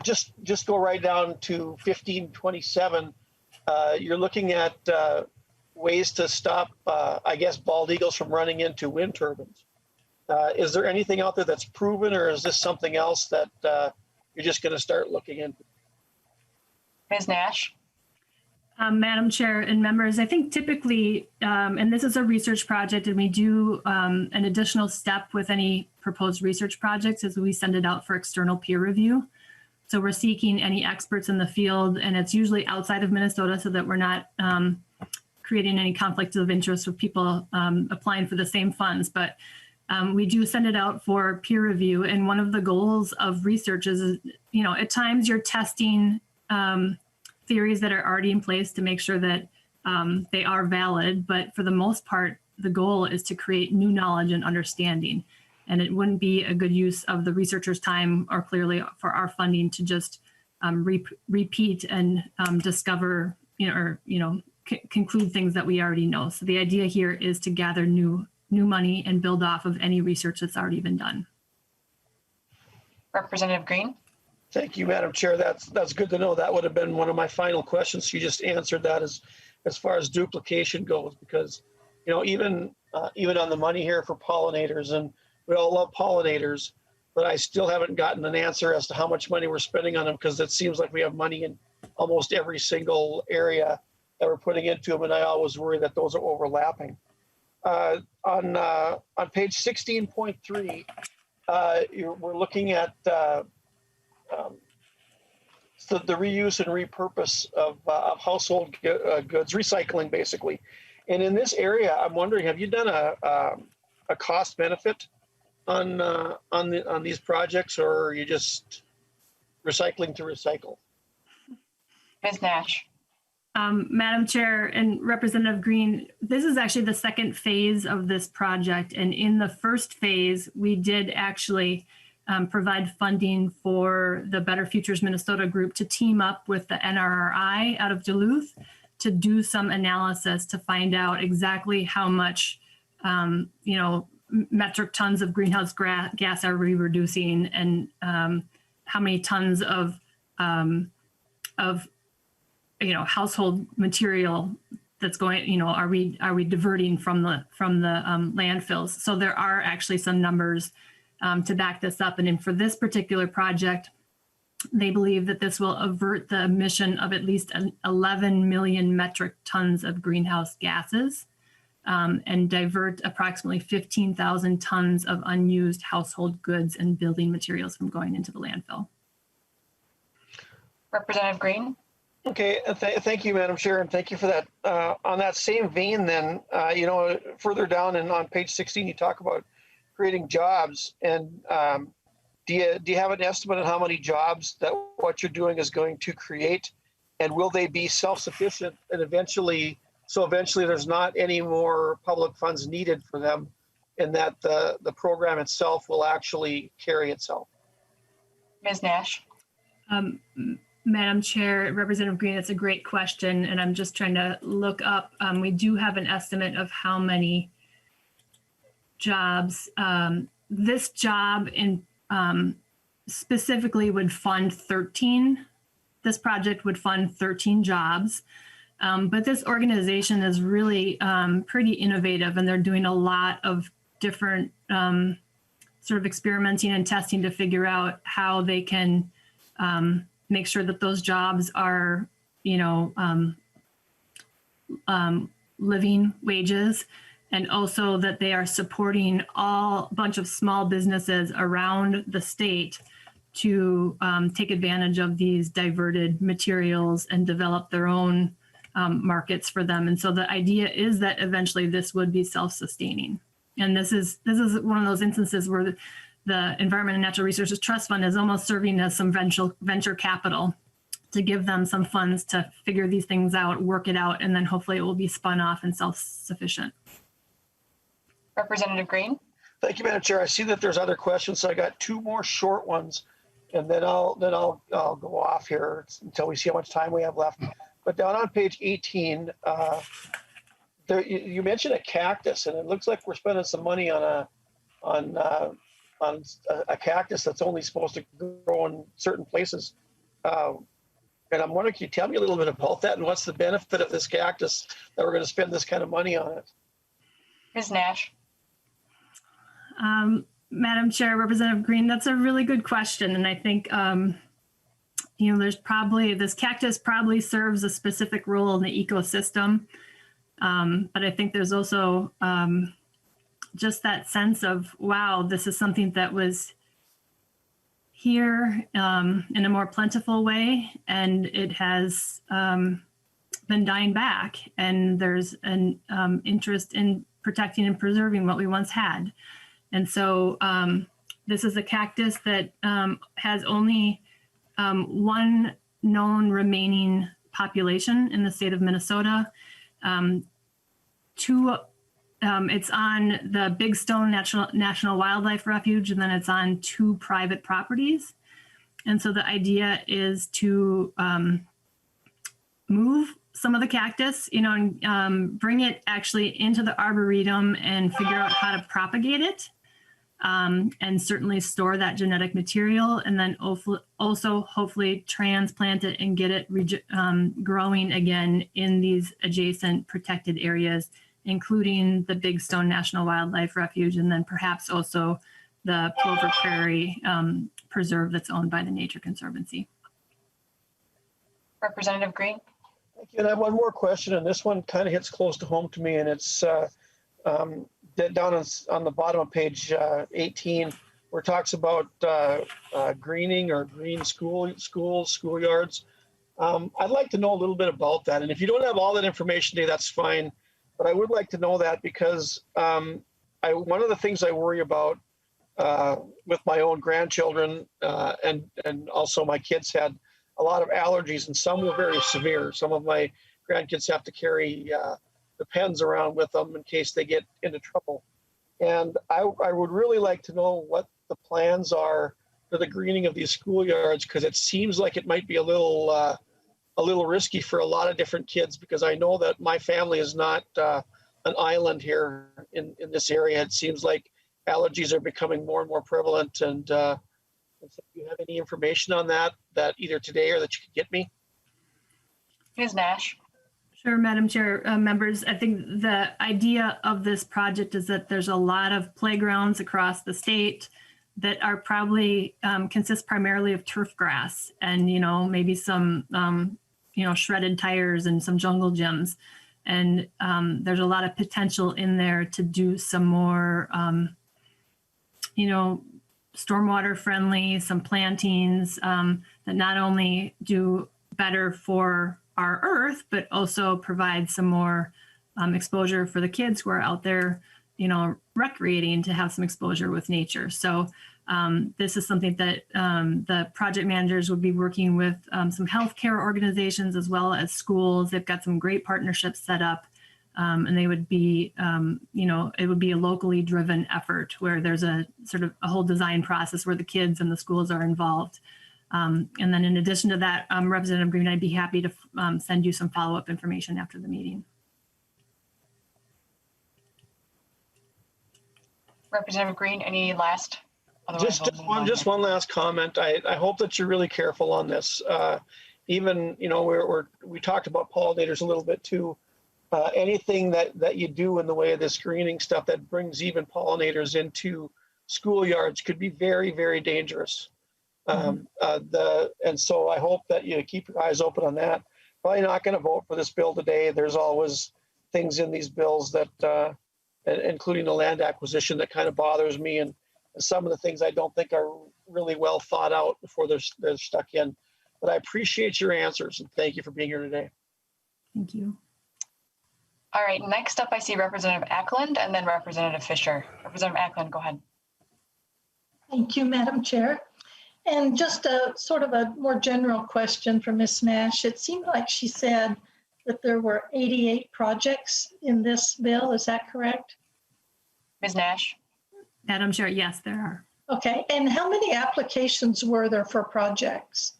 just go right down to 1527. You're looking at ways to stop, I guess, bald eagles from running into wind turbines. Is there anything out there that's proven, or is this something else that you're just going to start looking into? Ms. Nash? Madam Chair and members, I think typically, and this is a research project, and we do an additional step with any proposed research projects as we send it out for external peer review. So we're seeking any experts in the field, and it's usually outside of Minnesota so that we're not creating any conflicts of interest with people applying for the same funds. But we do send it out for peer review. And one of the goals of research is, you know, at times you're testing theories that are already in place to make sure that they are valid. But for the most part, the goal is to create new knowledge and understanding. And it wouldn't be a good use of the researchers' time, or clearly for our funding, to just repeat and discover, conclude things that we already know. So the idea here is to gather new money and build off of any research that's already been done. Representative Green? Thank you, Madam Chair. That's good to know. That would have been one of my final questions. You just answered that as far as duplication goes, because, you know, even on the money here for pollinators, and we all love pollinators, but I still haven't gotten an answer as to how much money we're spending on them, because it seems like we have money in almost every single area that we're putting into them, and I always worry that those are overlapping. On page 16.3, we're looking at so the reuse and repurpose of household goods, recycling basically. And in this area, I'm wondering, have you done a cost benefit on these projects, or are you just recycling to recycle? Ms. Nash? Madam Chair and Representative Green, this is actually the second phase of this project. And in the first phase, we did actually provide funding for the Better Futures Minnesota group to team up with the NRRI out of Duluth to do some analysis to find out exactly how much, metric tons of greenhouse gas are we reducing, and how many tons of household material that's going, are we diverting from the landfills? So there are actually some numbers to back this up. And for this particular project, they believe that this will avert the emission of at least 11 million metric tons of greenhouse gases, and divert approximately 15,000 tons of unused household goods and building materials from going into the landfill. Representative Green? Okay, thank you, Madam Chair, and thank you for that. On that same vein then, further down and on page 16, you talk about creating jobs. And do you have an estimate on how many jobs that what you're doing is going to create? And will they be self-sufficient and eventually there's not any more public funds needed for them, and that the program itself will actually carry itself? Ms. Nash? Madam Chair, Representative Green, that's a great question, and I'm just trying to look up. We do have an estimate of how many jobs. This job specifically would fund 13. This project would fund 13 jobs. But this organization is really pretty innovative, and they're doing a lot of different sort of experimenting and testing to figure out how they can make sure that those jobs are, living wages, and also that they are supporting a bunch of small businesses around the state to take advantage of these diverted materials and develop their own markets for them. And so the idea is that eventually this would be self-sustaining. And this is one of those instances where the Environment and Natural Resources Trust Fund is almost serving as some venture capital to give them some funds to figure these things out, work it out, and then hopefully it will be spun off and self-sufficient. Representative Green. Thank you, Madam Chair. I see that there's other questions, so I got two more short ones, and then I'll go off here until we see how much time we have left. But down on page 18, there you mentioned a cactus, and it looks like we're spending some money on a cactus that's only supposed to grow in certain places. And I'm wondering, can you tell me a little bit about that, and what's the benefit of this cactus that we're going to spend this kind of money on it? Ms. Nash. Madam Chair, Representative Green, that's a really good question. And I think, there's probably, this cactus probably serves a specific role in the ecosystem. But I think there's also just that sense of, wow, this is something that was here in a more plentiful way, and it has been dying back. And there's an interest in protecting and preserving what we once had. And so this is a cactus that has only one known remaining population in the state of Minnesota. It's on the Big Stone National Wildlife Refuge, and then it's on 2 private properties. And so the idea is to move some of the cactus, and bring it actually into the Arboretum and figure out how to propagate it, and certainly store that genetic material, and then also hopefully transplant it and get it growing again in these adjacent protected areas, including the Big Stone National Wildlife Refuge, and then perhaps also the Plover Prairie Preserve that's owned by the Nature Conservancy. Representative Green. Thank you. And I have one more question, and this one kind of hits close to home to me, and it's down on the bottom of page 18, where it talks about greening or green schoolyards. I'd like to know a little bit about that. And if you don't have all that information today, that's fine. But I would like to know that because one of the things I worry about with my own grandchildren and also my kids had a lot of allergies, and some were very severe. Some of my grandkids have to carry the pens around with them in case they get into trouble. And I would really like to know what the plans are for the greening of these schoolyards, because it seems like it might be a little risky for a lot of different kids, because I know that my family is not an island here in this area. It seems like allergies are becoming more and more prevalent. And so if you have any information on that either today or that you could get me. Ms. Nash. Sure, Madam Chair, members. I think the idea of this project is that there's a lot of playgrounds across the state that are probably consist primarily of turf grass and, maybe some, shredded tires and some jungle gyms. And there's a lot of potential in there to do some more, stormwater friendly, some plantings that not only do better for our earth, but also provide some more exposure for the kids who are out there, recreating, to have some exposure with nature. So this is something that the project managers would be working with some healthcare organizations as well as schools. They've got some great partnerships set up, and they would be, it would be a locally driven effort where there's a sort of a whole design process where the kids and the schools are involved. And then in addition to that, Representative Green, I'd be happy to send you some follow-up information after the meeting. Representative Green, any last? Just one last comment. I hope that you're really careful on this. Even, we talked about pollinators a little bit too. Anything that you do in the way of this greening stuff that brings even pollinators into schoolyards could be very, very dangerous. And so I hope that you keep your eyes open on that. Probably not going to vote for this bill today. There's always things in these bills that, including the land acquisition, that kind of bothers me, and some of the things I don't think are really well thought out before they're stuck in. But I appreciate your answers, and thank you for being here today. Thank you. All right, next up, I see Representative Ackland and then Representative Fisher. Representative Ackland, go ahead. Thank you, Madam Chair. And just a sort of a more general question for Ms. Nash. It seemed like she said that there were 88 projects in this bill. Is that correct? Ms. Nash? Madam Chair, yes, there are. Okay, and how many applications were there for projects?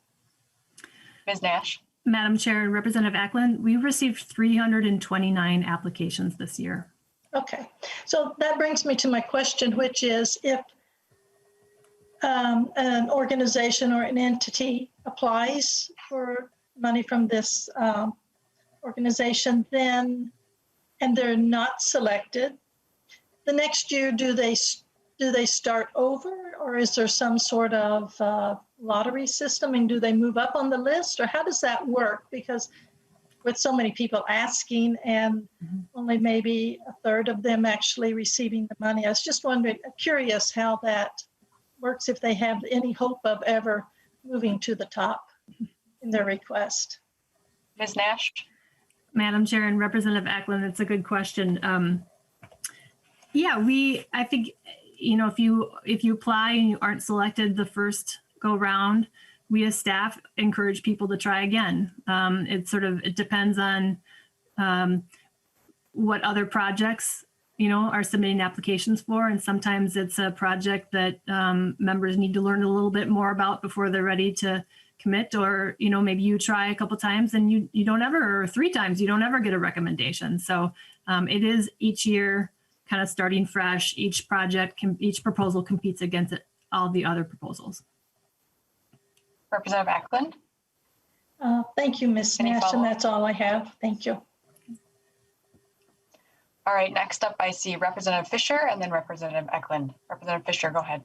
Ms. Nash? Madam Chair and Representative Ackland, we received 329 applications this year. Okay, so that brings me to my question, which is if an organization or an entity applies for money from this organization, then, and they're not selected, the next year, do they start over, or is there some sort of lottery system, and do they move up on the list, or how does that work? Because with so many people asking and only maybe a third of them actually receiving the money, I was just wondering, curious how that works, if they have any hope of ever moving to the top in their request. Ms. Nash? Madam Chair and Representative Ackland, it's a good question. Yeah, I think, you know, if you apply and you aren't selected the first go round, we as staff encourage people to try again. It depends on what other projects, you know, are submitting applications for. And sometimes it's a project that members need to learn a little bit more about before they're ready to commit, or, you know, maybe you try a couple times and you don't ever, or 3 times, you don't ever get a recommendation. So it is each year kind of starting fresh. Each proposal competes against all the other proposals. Representative Ackland? Thank you, Ms. Nash, and that's all I have. Thank you. All right, next up, I see Representative Fisher and then Representative Ackland. Representative Fisher, go ahead.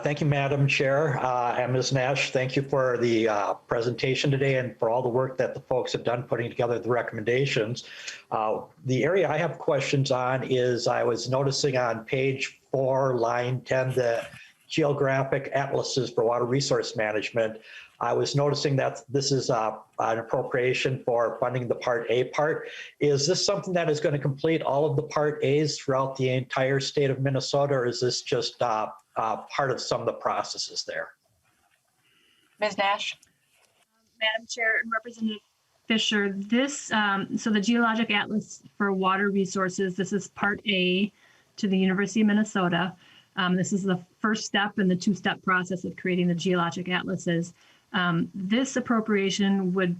Thank you, Madam Chair. And Ms. Nash, thank you for the presentation today and for all the work that the folks have done putting together the recommendations. The area I have questions on is I was noticing on page 4, line 10, the geographic atlases for water resource management. I was noticing that this is an appropriation for funding the Part A part. Is this something that is going to complete all of the Part A's throughout the entire state of Minnesota, or is this just part of some of the processes there? Ms. Nash? Madam Chair and Representative Fisher, this, so the Geologic Atlas for Water Resources, this is Part A to the University of Minnesota. This is the first step in the 2-step process of creating the Geologic Atlases. This appropriation would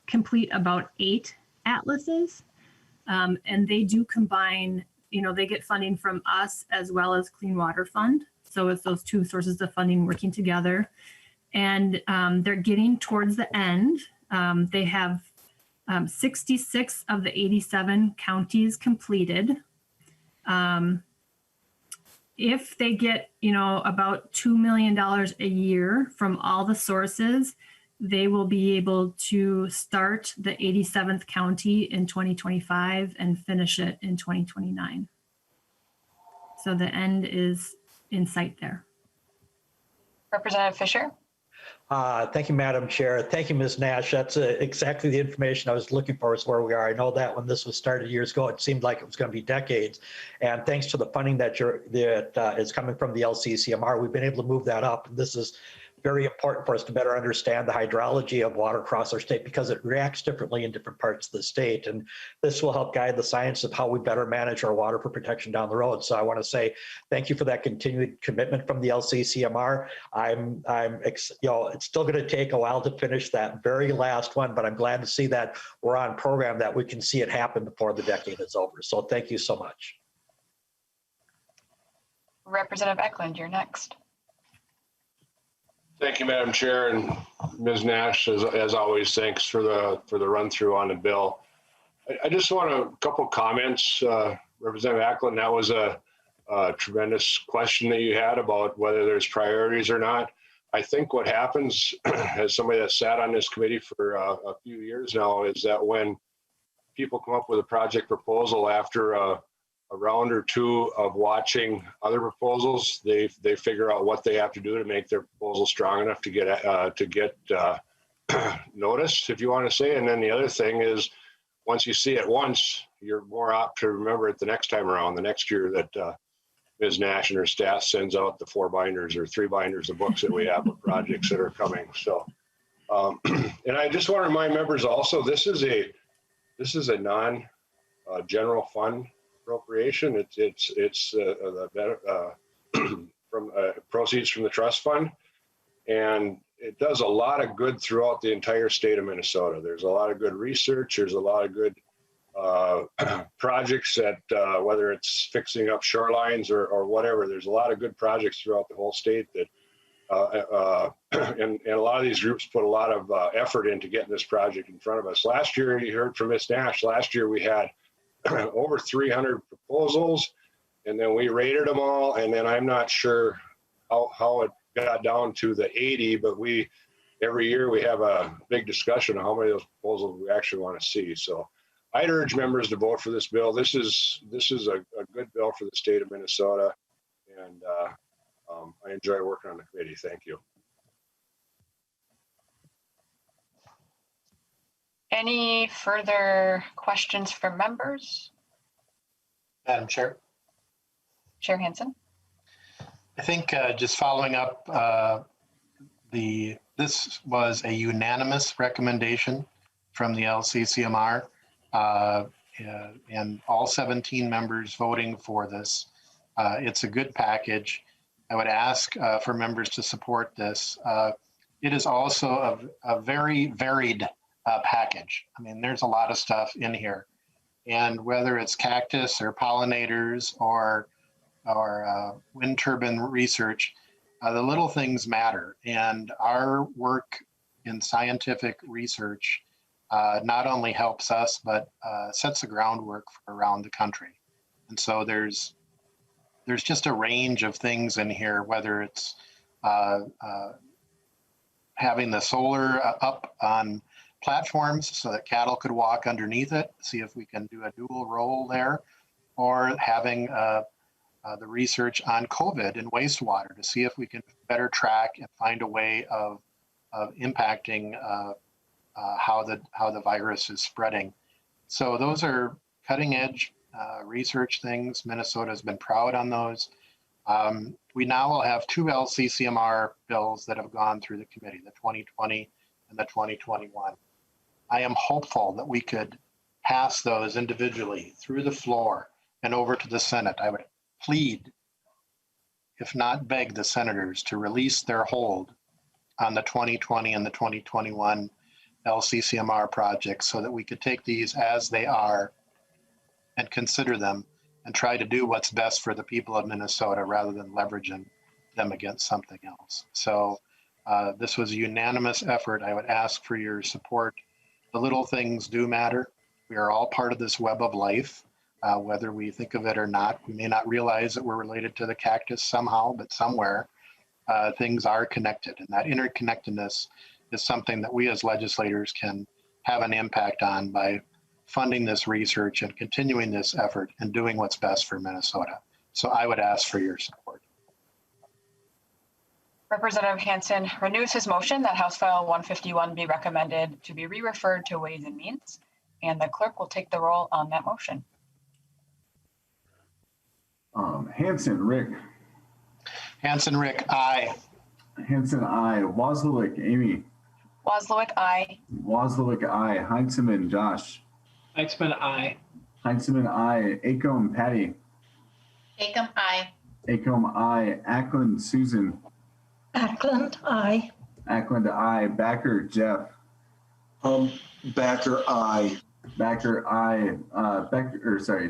complete about 8 atlases, and they do combine, you know, they get funding from us as well as Clean Water Fund. So it's those 2 sources of funding working together. And they're getting towards the end. They have 66 of the 87 counties completed. If they get, you know, about $2 million a year from all the sources, they will be able to start the 87th county in 2025 and finish it in 2029. So the end is in sight there. Representative Fisher? Thank you, Madam Chair. Thank you, Ms. Nash. That's exactly the information I was looking for, is where we are. I know that when this was started years ago, it seemed like it was going to be decades. And thanks to the funding that is coming from the LCCMR, we've been able to move that up. And this is very important for us to better understand the hydrology of water across our state, because it reacts differently in different parts of the state. And this will help guide the science of how we better manage our water for protection down the road. So I want to say thank you for that continued commitment from the LCCMR. It's still going to take a while to finish that very last one, but I'm glad to see that we're on program, that we can see it happen before the decade is over. So thank you so much. Representative Ackland, you're next. Thank you, Madam Chair, and Ms. Nash, as always, thanks for the run through on the bill. I just want a couple comments. Representative Ackland, that was a tremendous question that you had about whether there's priorities or not. I think what happens, as somebody that sat on this committee for a few years now, is that when people come up with a project proposal after a round or 2 of watching other proposals, they figure out what they have to do to make their proposal strong enough to get noticed, if you want to say. And then the other thing is, once you see it once, you're more apt to remember it the next time around, the next year that Ms. Nash and her staff sends out the 4 binders or 3 binders of books that we have of projects that are coming. So, and I just want to remind members also, this is a non-general fund appropriation. It's from proceeds from the trust fund, and it does a lot of good throughout the entire state of Minnesota. There's a lot of good research. There's a lot of good projects that whether it's fixing up shorelines or whatever, there's a lot of good projects throughout the whole state that and a lot of these groups put a lot of effort into getting this project in front of us. Last year, you heard from Ms. Nash, last year we had over 300 proposals, and then we rated them all, and then I'm not sure how it got down to the 80, but every year we have a big discussion of how many of those proposals we actually want to see. So I'd urge members to vote for this bill. This is a good bill for the state of Minnesota, and I enjoy working on the committee. Thank you. Any further questions from members? Madam Chair. Chair Hansen. I think just following up, this was a unanimous recommendation from the LCCMR, and all 17 members voting for this. It's a good package. I would ask for members to support this. It is also a very varied package. I mean, there's a lot of stuff in here, and whether it's cactus or pollinators or wind turbine research, the little things matter. And our work in scientific research not only helps us, but sets the groundwork for around the country. And so there's just a range of things in here, whether it's having the solar up on platforms so that cattle could walk underneath it, see if we can do a dual role there, or having the research on COVID and wastewater to see if we can better track and find a way of impacting how the virus is spreading. So those are cutting edge research things. Minnesota has been proud on those. We now will have 2 LCCMR bills that have gone through the committee, the 2020 and the 2021. I am hopeful that we could pass those individually through the floor and over to the Senate. I would plead, if not beg, the senators to release their hold on the 2020 and the 2021 LCCMR projects so that we could take these as they are and consider them and try to do what's best for the people of Minnesota rather than leveraging them against something else. So this was a unanimous effort. I would ask for your support. The little things do matter. We are all part of this web of life, whether we think of it or not. We may not realize that we're related to the cactus somehow, but somewhere things are connected. And that interconnectedness is something that we as legislators can have an impact on by funding this research and continuing this effort and doing what's best for Minnesota. So I would ask for your support. Representative Hansen renews his motion that House File 151 be recommended to be re-referred to Ways and Means, and the clerk will take the roll on that motion. Hansen, Rick. Hansen, Rick, aye. Hansen, aye. Wozlowick, Amy. Wozlowick, aye. Wozlowick, aye. Heinzman, Josh. Heinzman, aye. Heinzman, aye. Acom, Patty. Acom, aye. Acom, aye. Ackland, Susan. Ackland, aye. Ackland, aye. Backer, Jeff. Backer, aye. Backer, aye.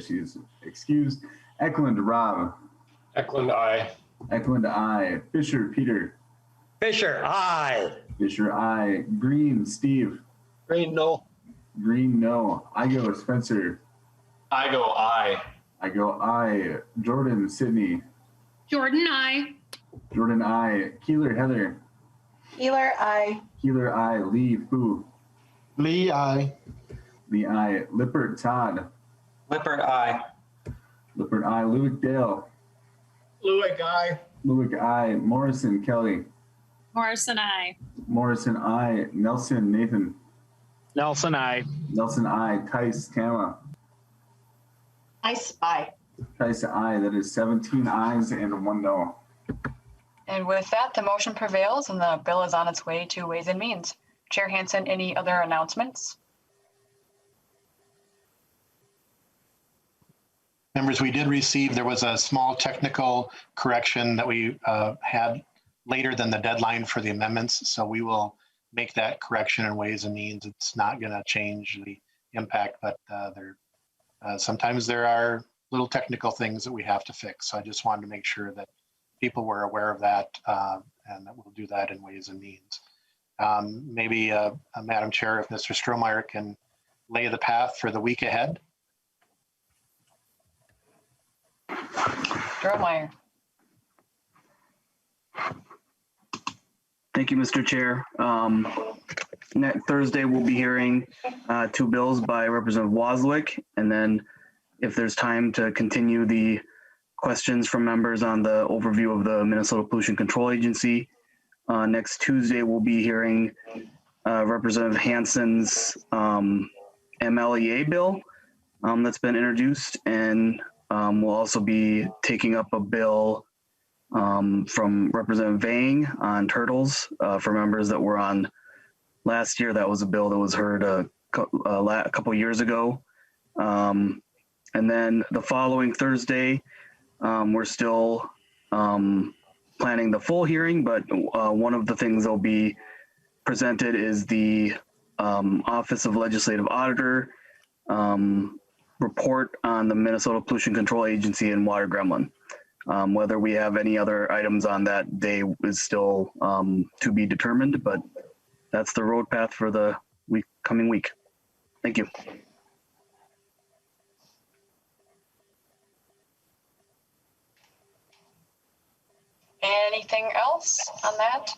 She's excused. Eklund, Rob. Eklund, aye. Eklund, aye. Fisher, Peter. Fisher, aye. Fisher, aye. Green, Steve. Green, no. Green, no. I go, Spencer. I go aye. I go, aye. Jordan, Sydney. Jordan, aye. Jordan, aye. Keeler, Heather. Keeler, aye. Keeler, aye. Lee, Fu. Lee, aye. Lee, aye. Lippert, Todd. Lippert, aye. Lippert, aye. Lewick, Dale. Lewick, aye. Lewick, aye. Morrison, Kelly. Morrison, aye. Morrison, aye. Nelson, Nathan. Nelson, I. Nelson, I. Tice, Tama. Aye. Tice, I. That is 17 ayes and 1 no. And with that, the motion prevails and the bill is on its way to Ways and Means. Chair Hansen, any other announcements? Members, we did receive, there was a small technical correction that we had later than the deadline for the amendments. So we will make that correction in Ways and Means. It's not going to change the impact, but sometimes there are little technical things that we have to fix. So I just wanted to make sure that people were aware of that and that we'll do that in Ways and Means. Maybe Madam Chair, if Mr. Strohmeyer can lay the path for the week ahead. Strohmeyer. Thank you, Mr. Chair. Next Thursday, we'll be hearing 2 bills by Representative Waslick, and then if there's time to continue the questions from members on the overview of the Minnesota Pollution Control Agency. Next Tuesday, we'll be hearing Representative Hansen's MLEA bill that's been introduced, and we'll also be taking up a bill from Representative Vang on turtles for members that were on last year. That was a bill that was heard a couple years ago. And then the following Thursday, we're still planning the full hearing, but one of the things that'll be presented is the Office of Legislative Auditor report on the Minnesota Pollution Control Agency and Water Gremlin. Whether we have any other items on that day is still to be determined, but that's the road path for the coming week. Thank you. Anything else on that?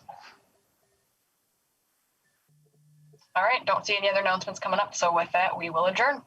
All right, don't see any other announcements coming up. So with that, we will adjourn.